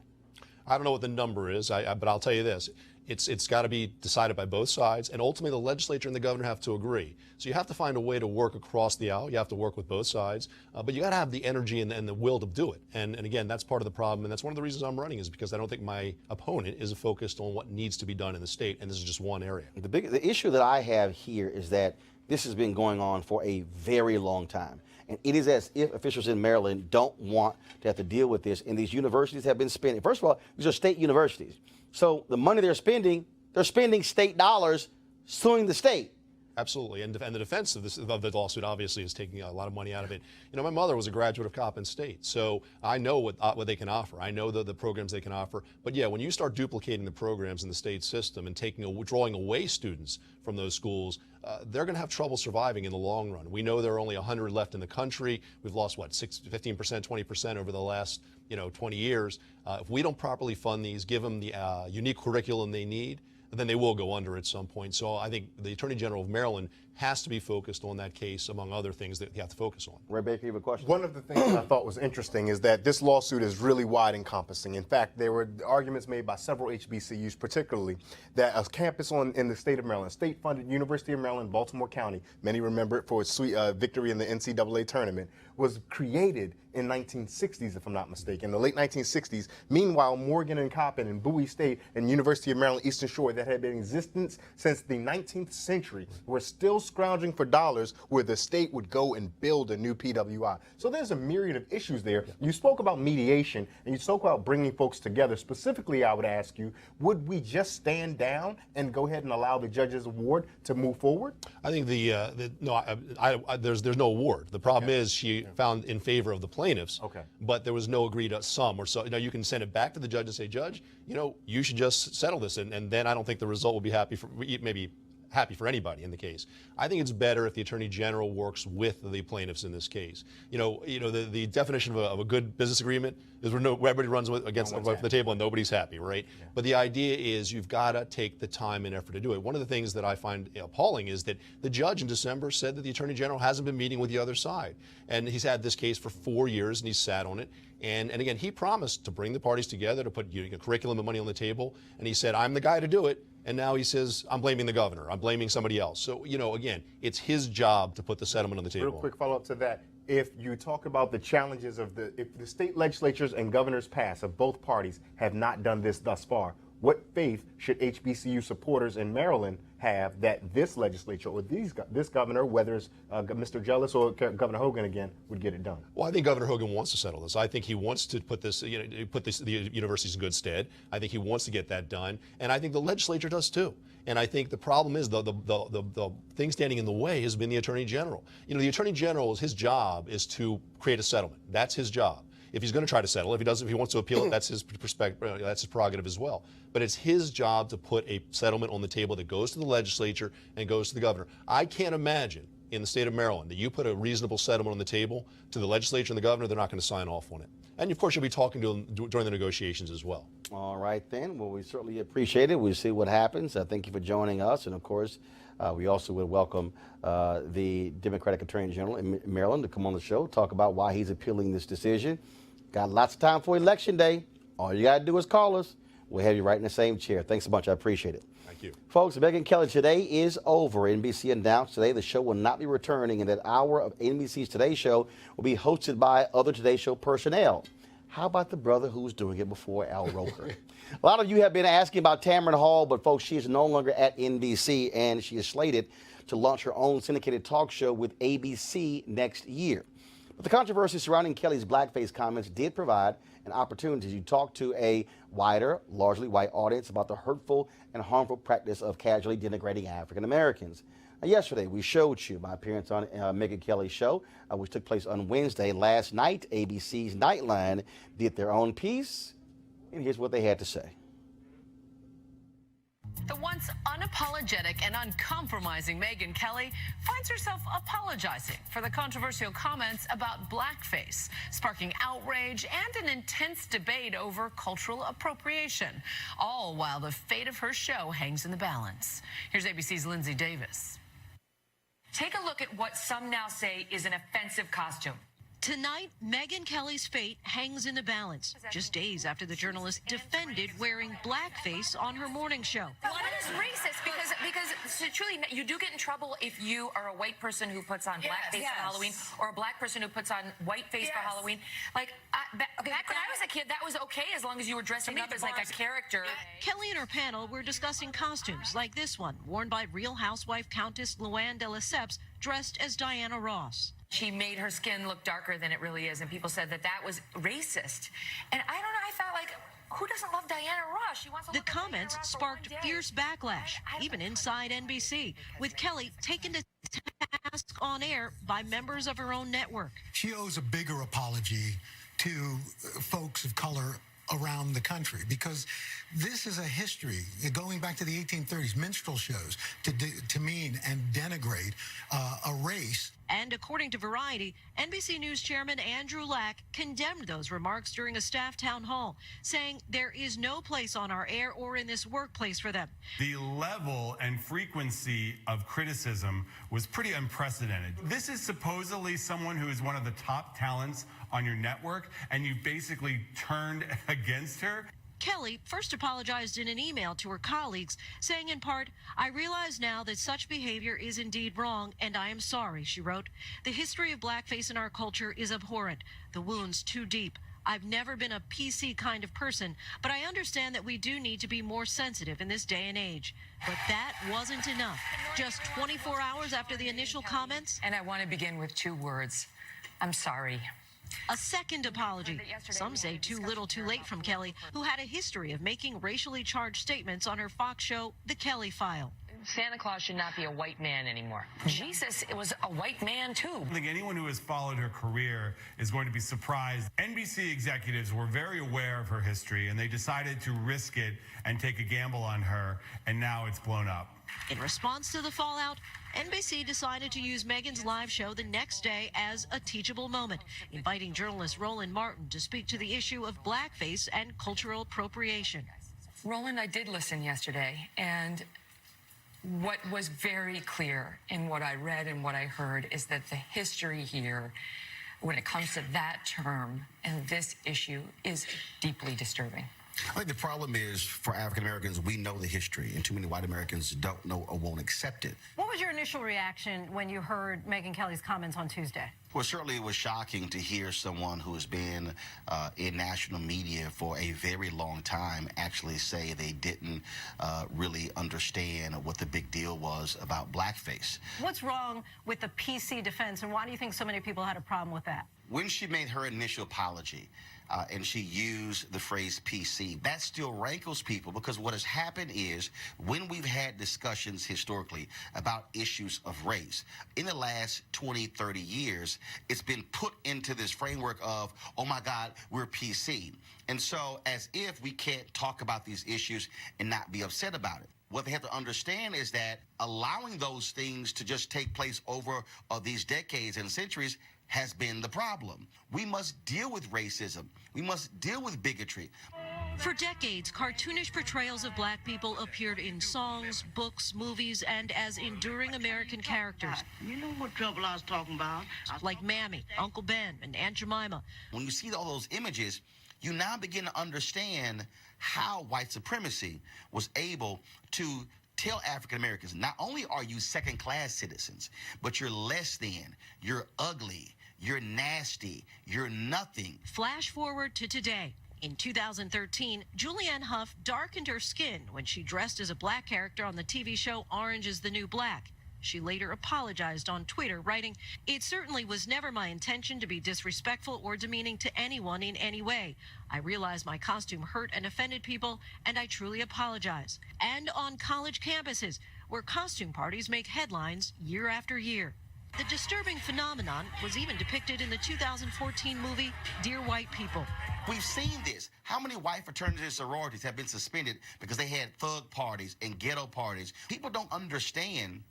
I don't know what the number is, but I'll tell you this. It's got to be decided by both sides, and ultimately the legislature and the governor have to agree. So you have to find a way to work across the aisle. You have to work with both sides, but you got to have the energy and the will to do it. And again, that's part of the problem, and that's one of the reasons I'm running is because I don't think my opponent is focused on what needs to be done in the state, and this is just one area. The issue that I have here is that this has been going on for a very long time. And it is as if officials in Maryland don't want to have to deal with this. And these universities have been spending. First of all, these are state universities. So the money they're spending state dollars suing the state. Absolutely, and the defense of the lawsuit obviously is taking a lot of money out of it. My mother was a graduate of Coppin State, so I know what they can offer. I know the programs they can offer. But yeah, when you start duplicating the programs in the state system and drawing away students from those schools, they're going to have trouble surviving in the long run. We know there are only 100 left in the country. We've lost, 15%, 20% over the last 20 years. If we don't properly fund these, give them the unique curriculum they need, then they will go under at some point. So I think the Attorney General of Maryland has to be focused on that case, among other things that you have to focus on. Ray Baker, you have a question? One of the things that I thought was interesting is that this lawsuit is really wide encompassing. In fact, there were arguments made by several HBCUs, particularly that a campus in the state of Maryland, state-funded University of Maryland, Baltimore County, many remember it for its sweet victory in the NCAA tournament, was created in 1960s, if I'm not mistaken, the late 1960s. Meanwhile, Morgan and Coppin and Bowie State and University of Maryland Eastern Shore that had been in existence since the 19th century were still scrounging for dollars where the state would go and build a new PWI. So there's a myriad of issues there. You spoke about mediation and you spoke about bringing folks together. Specifically, I would ask you, would we just stand down and go ahead and allow the judge's award to move forward? I think there's no award. The problem is she found in favor of the plaintiffs, but there was no agreed sum or so. You can send it back to the judge and say, Judge, you should just settle this, and then I don't think the result will be happy for anybody in the case. I think it's better if the Attorney General works with the plaintiffs in this case. The definition of a good business agreement is where everybody runs against the table and nobody's happy, right? Yeah. But the idea is you've got to take the time and effort to do it. One of the things that I find appalling is that the judge in December said that the Attorney General hasn't been meeting with the other side. And he's had this case for 4 years and he's sat on it. And again, he promised to bring the parties together to put curriculum and money on the table. And he said, I'm the guy to do it. And now he says, I'm blaming the governor. I'm blaming somebody else. So, again, it's his job to put the settlement on the table. Real quick follow-up to that. If you talk about the challenges if the state legislatures and governors past of both parties have not done this thus far, what faith should HBCU supporters in Maryland have that this legislature or this governor, whether it's Mr. Jealous or Governor Hogan again, would get it done? Well, I think Governor Hogan wants to settle this. I think he wants to put the universities in good stead. I think he wants to get that done, and I think the legislature does too. And I think the problem is the thing standing in the way has been the Attorney General. The Attorney General, his job is to create a settlement. That's his job. If he's going to try to settle, if he wants to appeal it, that's his perspective, that's his prerogative as well. But it's his job to put a settlement on the table that goes to the legislature and goes to the governor. I can't imagine in the state of Maryland that you put a reasonable settlement on the table to the legislature and the governor, they're not going to sign off on it. And of course, you'll be talking to them during the negotiations as well. All right, then. Well, we certainly appreciate it. We'll see what happens. Thank you for joining us. And of course, we also would welcome the Democratic Attorney General in Maryland to come on the show, talk about why he's appealing this decision. Got lots of time for Election Day. All you got to do is call us. We'll have you right in the same chair. Thanks a bunch. I appreciate it. Thank you. Folks, Megyn Kelly Today is over. NBC announced today the show will not be returning, and that hour of NBC's Today Show will be hosted by other Today Show personnel. How about the brother who was doing it before, Al Roker? A lot of you have been asking about Tamron Hall, but folks, she is no longer at NBC, and she is slated to launch her own syndicated talk show with ABC next year. But the controversy surrounding Kelly's blackface comments did provide an opportunity to talk to a wider, largely white audience about the hurtful and harmful practice of casually denigrating African Americans. Yesterday, we showed you my appearance on Megyn Kelly's show, which took place on Wednesday. Last night, ABC's Nightline did their own piece, and here's what they had to say. The once unapologetic and uncompromising Megyn Kelly finds herself apologizing for the controversial comments about blackface, sparking outrage and an intense debate over cultural appropriation, all while the fate of her show hangs in the balance. Here's ABC's Lindsay Davis. Take a look at what some now say is an offensive costume. Tonight, Megyn Kelly's fate hangs in the balance, just days after the journalist defended wearing blackface on her morning show. But what is racist? Because so truly, you do get in trouble if you are a white person who puts on blackface for Halloween, or a black person who puts on whiteface for Halloween. Like, back when I was a kid, that was okay as long as you were dressing up as like a character. Kelly and her panel were discussing costumes like this one, worn by Real Housewife Countess Luann de Lesseps, dressed as Diana Ross. She made her skin look darker than it really is, and people said that that was racist. And I don't know, I felt like, who doesn't love Diana Ross? She wants to The comments sparked fierce backlash, even inside NBC, with Kelly taken to task on air by members of her own network. She owes a bigger apology to folks of color around the country, because this is a history going back to the 1830s, minstrel shows to demean and denigrate a race. And according to Variety, NBC News Chairman Andrew Lack condemned those remarks during a staff town hall, saying there is no place on our air or in this workplace for them. The level and frequency of criticism was pretty unprecedented. This is supposedly someone who is one of the top talents on your network, and you basically turned against her. Kelly first apologized in an email to her colleagues, saying in part, "I realize now that such behavior is indeed wrong, and I am sorry," she wrote. "The history of blackface in our culture is abhorrent, the wounds too deep. I've never been a PC kind of person, but I understand that we do need to be more sensitive in this day and age." But that wasn't enough. Just 24 hours after the initial comments, and I want to begin with 2 words. I'm sorry. A second apology. Some say too little too late from Kelly, who had a history of making racially charged statements on her Fox show, The Kelly File. Santa Claus should not be a white man anymore. Jesus, it was a white man too. I think anyone who has followed her career is going to be surprised. NBC executives were very aware of her history, and they decided to risk it and take a gamble on her, and now it's blown up. In response to the fallout, NBC decided to use Meghan's live show the next day as a teachable moment, inviting journalist Roland Martin to speak to the issue of blackface and cultural appropriation. Roland, I did listen yesterday, and what was very clear in what I read and what I heard is that the history here, when it comes to that term and this issue, is deeply disturbing. I think the problem is, for African Americans, we know the history, and too many white Americans don't know or won't accept it. What was your initial reaction when you heard Megyn Kelly's comments on Tuesday? Well, certainly it was shocking to hear someone who has been in national media for a very long time actually say they didn't really understand what the big deal was about blackface. What's wrong with the PC defense, and why do you think so many people had a problem with that? When she made her initial apology, and she used the phrase PC, that still rankles people, because what has happened is, when we've had discussions historically about issues of race, in the last 20, 30 years, it's been put into this framework of, oh my God, we're PC. And so, as if we can't talk about these issues and not be upset about it. What they have to understand is that allowing those things to just take place over these decades and centuries has been the problem. We must deal with racism. We must deal with bigotry. For decades, cartoonish portrayals of black people appeared in songs, books, movies, and as enduring American characters. You know what trouble I was talking about? Like Mammy, Uncle Ben, and Aunt Jemima. When you see all those images, you now begin to understand how white supremacy was able to tell African Americans, not only are you second-class citizens, but you're less than, you're ugly, you're nasty, you're nothing. Flash forward to today. In 2013, Julianne Hough darkened her skin when she dressed as a black character on the TV show Orange is the New Black. She later apologized on Twitter, writing, "It certainly was never my intention to be disrespectful or demeaning to anyone in any way. I realize my costume hurt and offended people, and I truly apologize." And on college campuses, where costume parties make headlines year after year. The disturbing phenomenon was even depicted in the 2014 movie Dear White People. We've seen this. How many white fraternities and sororities have been suspended because they had thug parties and ghetto parties? People don't understand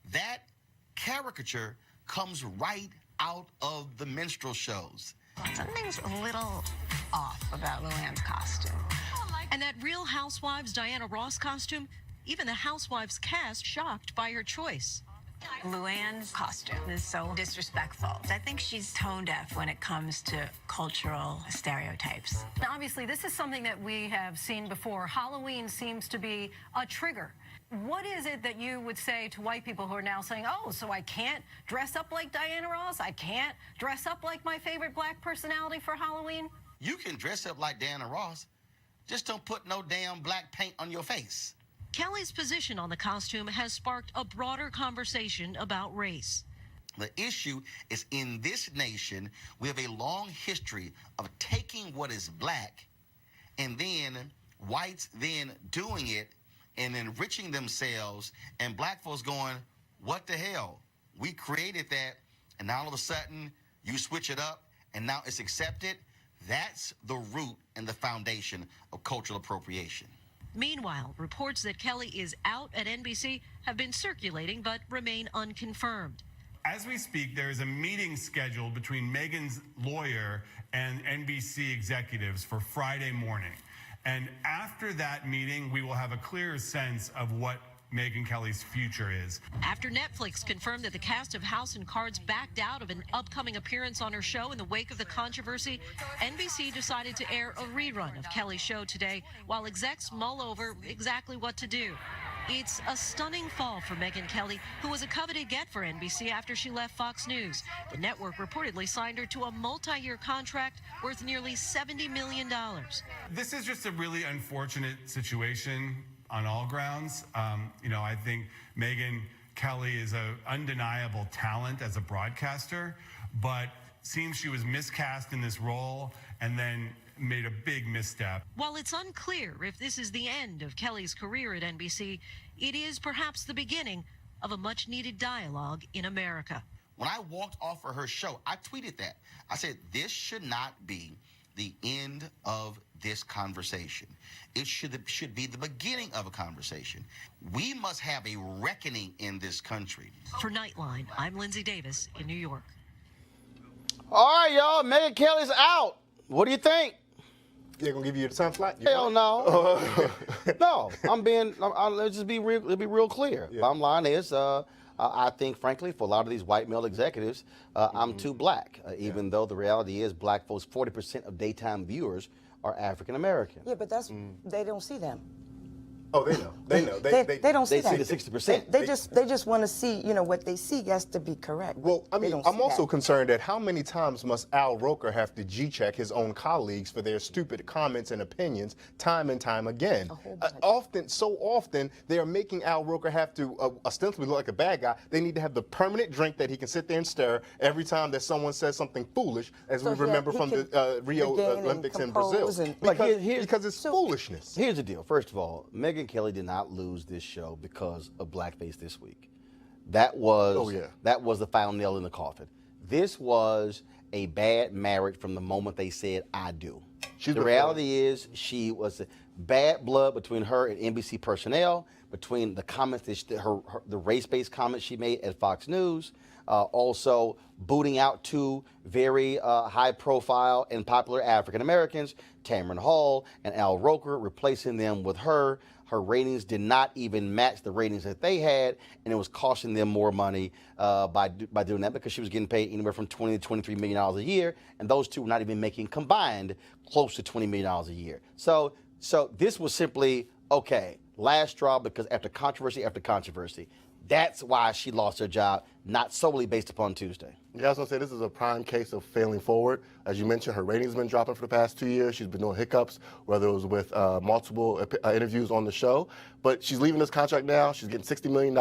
that caricature comes right out of the minstrel shows. Something's a little off about Luann's costume. And that Real Housewives Diana Ross costume, even the Housewives cast shocked by her choice. Luann's costume is so disrespectful. I think she's tone deaf when it comes to cultural stereotypes. Now, obviously, this is something that we have seen before. Halloween seems to be a trigger. What is it that you would say to white people who are now saying, oh, so I can't dress up like Diana Ross? I can't dress up like my favorite black personality for Halloween? You can dress up like Diana Ross. Just don't put no damn black paint on your face. Kelly's position on the costume has sparked a broader conversation about race. The issue is, in this nation, we have a long history of taking what is black and then whites then doing it and enriching themselves, and black folks going, what the hell? We created that, and now all of a sudden you switch it up and now it's accepted. That's the root and the foundation of cultural appropriation. Meanwhile, reports that Kelly is out at NBC have been circulating but remain unconfirmed. As we speak, there is a meeting scheduled between Meghan's lawyer and NBC executives for Friday morning. And after that meeting, we will have a clearer sense of what Megyn Kelly's future is. After Netflix confirmed that the cast of House and Cards backed out of an upcoming appearance on her show in the wake of the controversy, NBC decided to air a rerun of Kelly's show today while execs mull over exactly what to do. It's a stunning fall for Megyn Kelly, who was a coveted get for NBC after she left Fox News. The network reportedly signed her to a multi-year contract worth nearly $70 million. This is just a really unfortunate situation on all grounds. I think Megyn Kelly is an undeniable talent as a broadcaster, but seems she was miscast in this role and then made a big misstep. While it's unclear if this is the end of Kelly's career at NBC, it is perhaps the beginning of a much-needed dialogue in America. When I walked off of her show, I tweeted that. I said, this should not be the end of this conversation. It should be the beginning of a conversation. We must have a reckoning in this country. For Nightline, I'm Lindsay Davis in New York. All right, y'all. Megyn Kelly's out. What do you think? They're gonna give you the time slot? Hell no. No, let's just be real clear. Yeah. Bottom line is, I think, frankly, for a lot of these white male executives, I'm too black, even though the reality is black folks, 40% of daytime viewers are African American. Yeah, but that's they don't see them. Oh, they know. They know. They don't see they that. see the 60%. They just want to see, what they see has to be correct. Well, I They mean, don't I'm see also that. concerned at how many times must Al Roker have to G-check his own colleagues for their stupid comments and opinions time and time again. So often, they are making Al Roker have to ostensibly look like a bad guy. They need to have the permanent drink that he can sit there and stir every time that someone says something foolish, as we remember from the Rio Olympics in Brazil. Because it's foolishness. Here's the deal. First of all, Megyn Kelly did not lose this show because of blackface this week. That was the final nail in the coffin. This was a bad marriage from the moment they said "I do." The reality is, she was bad blood between her and NBC personnel, between the comments that the race-based comments she made at Fox News, also booting out two very high-profile and popular African Americans, Tamron Hall and Al Roker, replacing them with her. Her ratings did not even match the ratings that they had, and it was costing them more money by doing that, because she was getting paid anywhere from $20 to $23 million a year, and those two were not even making combined close to $20 million a year. So this was simply, okay, last straw, because after controversy, that's why she lost her job, not solely based upon Tuesday. Yeah, I was going to say, this is a prime case of failing forward. As you mentioned, her ratings have been dropping for the past 2 years. She's been doing hiccups, whether it was with multiple interviews on the show. But she's leaving this contract now. She's getting $60 million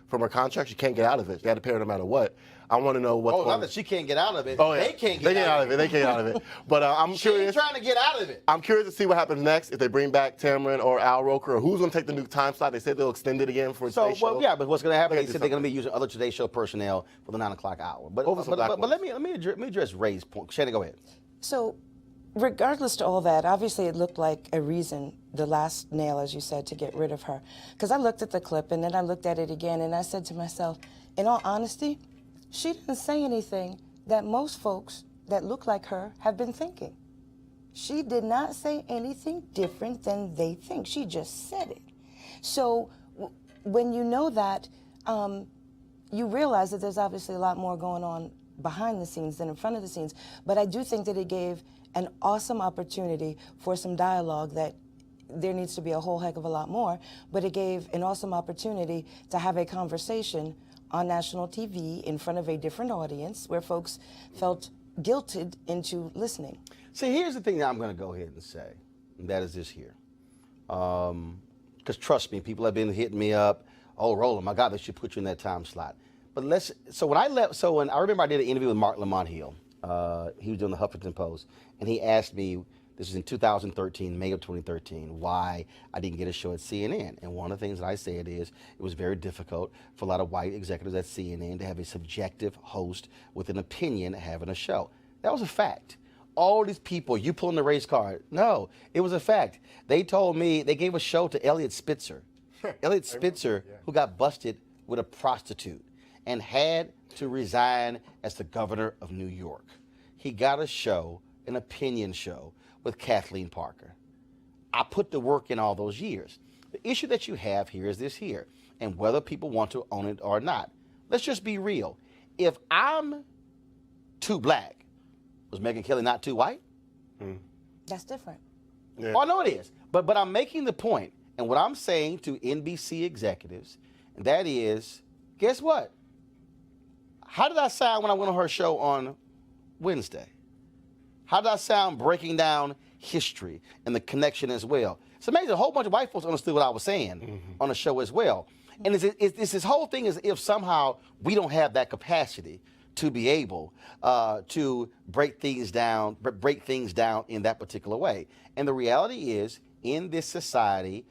from her contract. She can't get out of it. She had to pay her no matter what. I want to know what's going on. Not that she can't get out of it. Oh, yeah. They can't get out of it. They can't get out of it. But I'm curious. She's trying to get out of it. I'm curious to see what happens next, if they bring back Tamron or Al Roker, or who's going to take the new time slot. They said they'll extend it again for Today's show. Yeah, but what's going to happen, they said they're going to be using other Today Show personnel for the 9 o'clock hour. But let me address Ray's point. Shannon, go ahead. So, regardless to all that, obviously it looked like a reason, the last nail, as you said, to get rid of her. Because I looked at the clip, and then I looked at it again, and I said to myself, in all honesty, she didn't say anything that most folks that look like her have been thinking. She did not say anything different than they think. She just said it. So when you know that, you realize that there's obviously a lot more going on behind the scenes than in front of the scenes. But I do think that it gave an awesome opportunity for some dialogue that there needs to be a whole heck of a lot more, but it gave an awesome opportunity to have a conversation on national TV in front of a different audience where folks felt guilted into listening. See, here's the thing that I'm going to go ahead and say, and that is this here. Because trust me, people have been hitting me up, oh, Roland, my God, they should put you in that time slot. But when I remember I did an interview with Mark Lamont Hill. He was doing the Huffington Post, and he asked me, this was in 2013, May of 2013, why I didn't get a show at CNN. And one of the things that I said is it was very difficult for a lot of white executives at CNN to have a subjective host with an opinion having a show. That was a fact. All these people, you pulling the race card. No, it was a fact. They told me, they gave a show to Elliot Spitzer. Elliot Spitzer, who got busted with a prostitute. and had to resign as the governor of New York. He got a show, an opinion show, with Kathleen Parker. I put the work in all those years. The issue that you have here is this here, and whether people want to own it or not. Let's just be real. If I'm too black, was Megyn Kelly not too white? That's different. Yeah. Oh, I know it is. But I'm making the point, and what I'm saying to NBC executives, and that is, guess what? How did I sound when I went on her show on Wednesday? How did I sound breaking down history and the connection as well? It's amazing. A whole bunch of white folks understood what I was saying on the show as well. And it's this whole thing as if somehow we don't have that capacity to be able to break things down in that particular way. And the reality is, in this society,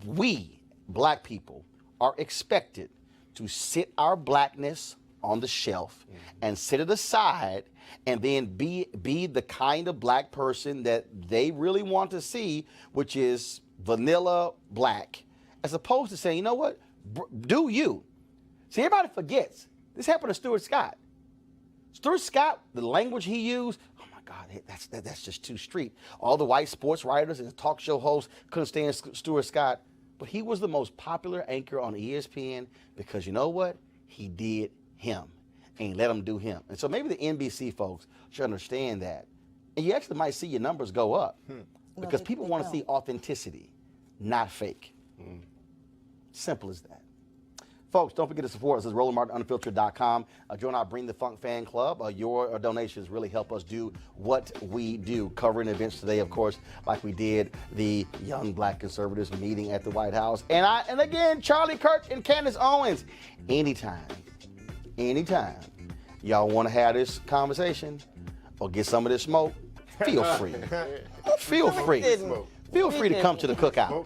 we, black people, are expected to sit our blackness on the shelf and sit it aside and then be the kind of black person that they really want to see, which is vanilla black, as opposed to saying, you know what, do you. See, everybody forgets. This happened to Stuart Scott. Stuart Scott, the language he used, oh my God, that's just too street. All the white sports writers and talk show hosts couldn't stand Stuart Scott, but he was the most popular anchor on ESPN because you know what? He did him and let him do him. And so maybe the NBC folks should understand that. And you actually might see your numbers go up because people want to see authenticity, not fake. Simple as that. Folks, don't forget to support us at RolandMartinUnfiltered.com. Join our Bring the Funk fan club. Your donations really help us do what we do, covering events today, of course, like we did the Young Black Conservatives meeting at the White House. And again, Charlie Kirk and Candace Owens. Anytime y'all want to have this conversation or get some of this smoke, feel free. Feel free. Feel free to come to the cookout.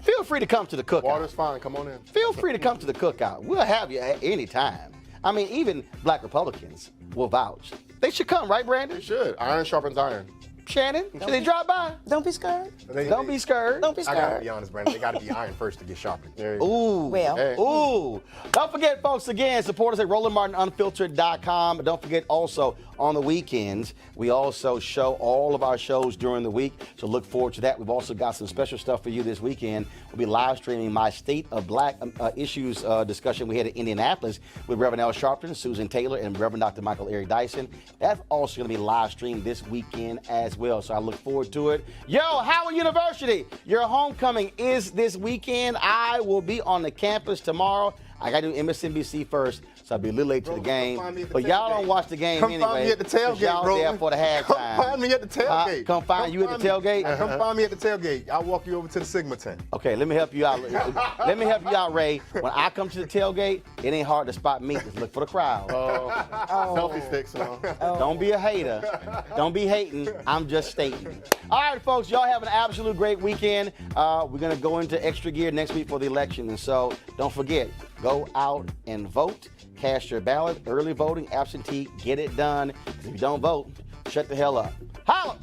Feel free to come to the cookout. Water's fine. Come on in. Feel free to come to the cookout. We'll have you at any time. I mean, even black Republicans will vouch. They should come, right, Brandon? They should. Iron sharpens iron. Shannon, should they drop by? Don't be scared. Don't be scared. Don't be I gotta scared. be honest, Brandon. They gotta be iron first to get sharpened. There you go. Ooh. Well. Hey. Ooh. Don't forget, folks, again, support us at RolandMartinUnfiltered.com. Don't forget also, on the weekends, we also show all of our shows during the week, so look forward to that. We've also got some special stuff for you this weekend. We'll be live streaming my State of Black Issues discussion we had in Indianapolis with Reverend Al Sharpton, Susan Taylor, and Reverend Dr. Michael Eric Dyson. That's also going to be live streamed this weekend as well, so I look forward to it. Yo, Howard University, your homecoming is this weekend. I will be on the campus tomorrow. I got to do MSNBC first, so I'll be a little late to the game. But y'all don't watch the game anyway. Come find me at the tailgate, y'all Roland. there for the halftime. Come find me at the tailgate. Come find you at the tailgate? Come find me at the tailgate. I'll walk you over to the Sigma tent. Okay, let me help you out. Let me help you out, Ray. When I come to the tailgate, it ain't hard to spot me. Just look for the crowd. Selfie sticks. Don't be a hater. Don't be hating. I'm just stating. All right, folks, y'all have an absolute great weekend. We're going to go into extra gear next week for the election. And so don't forget, go out and vote. Cast your ballot. Early voting, absentee, get it done. If you don't vote, shut the hell up. Holla!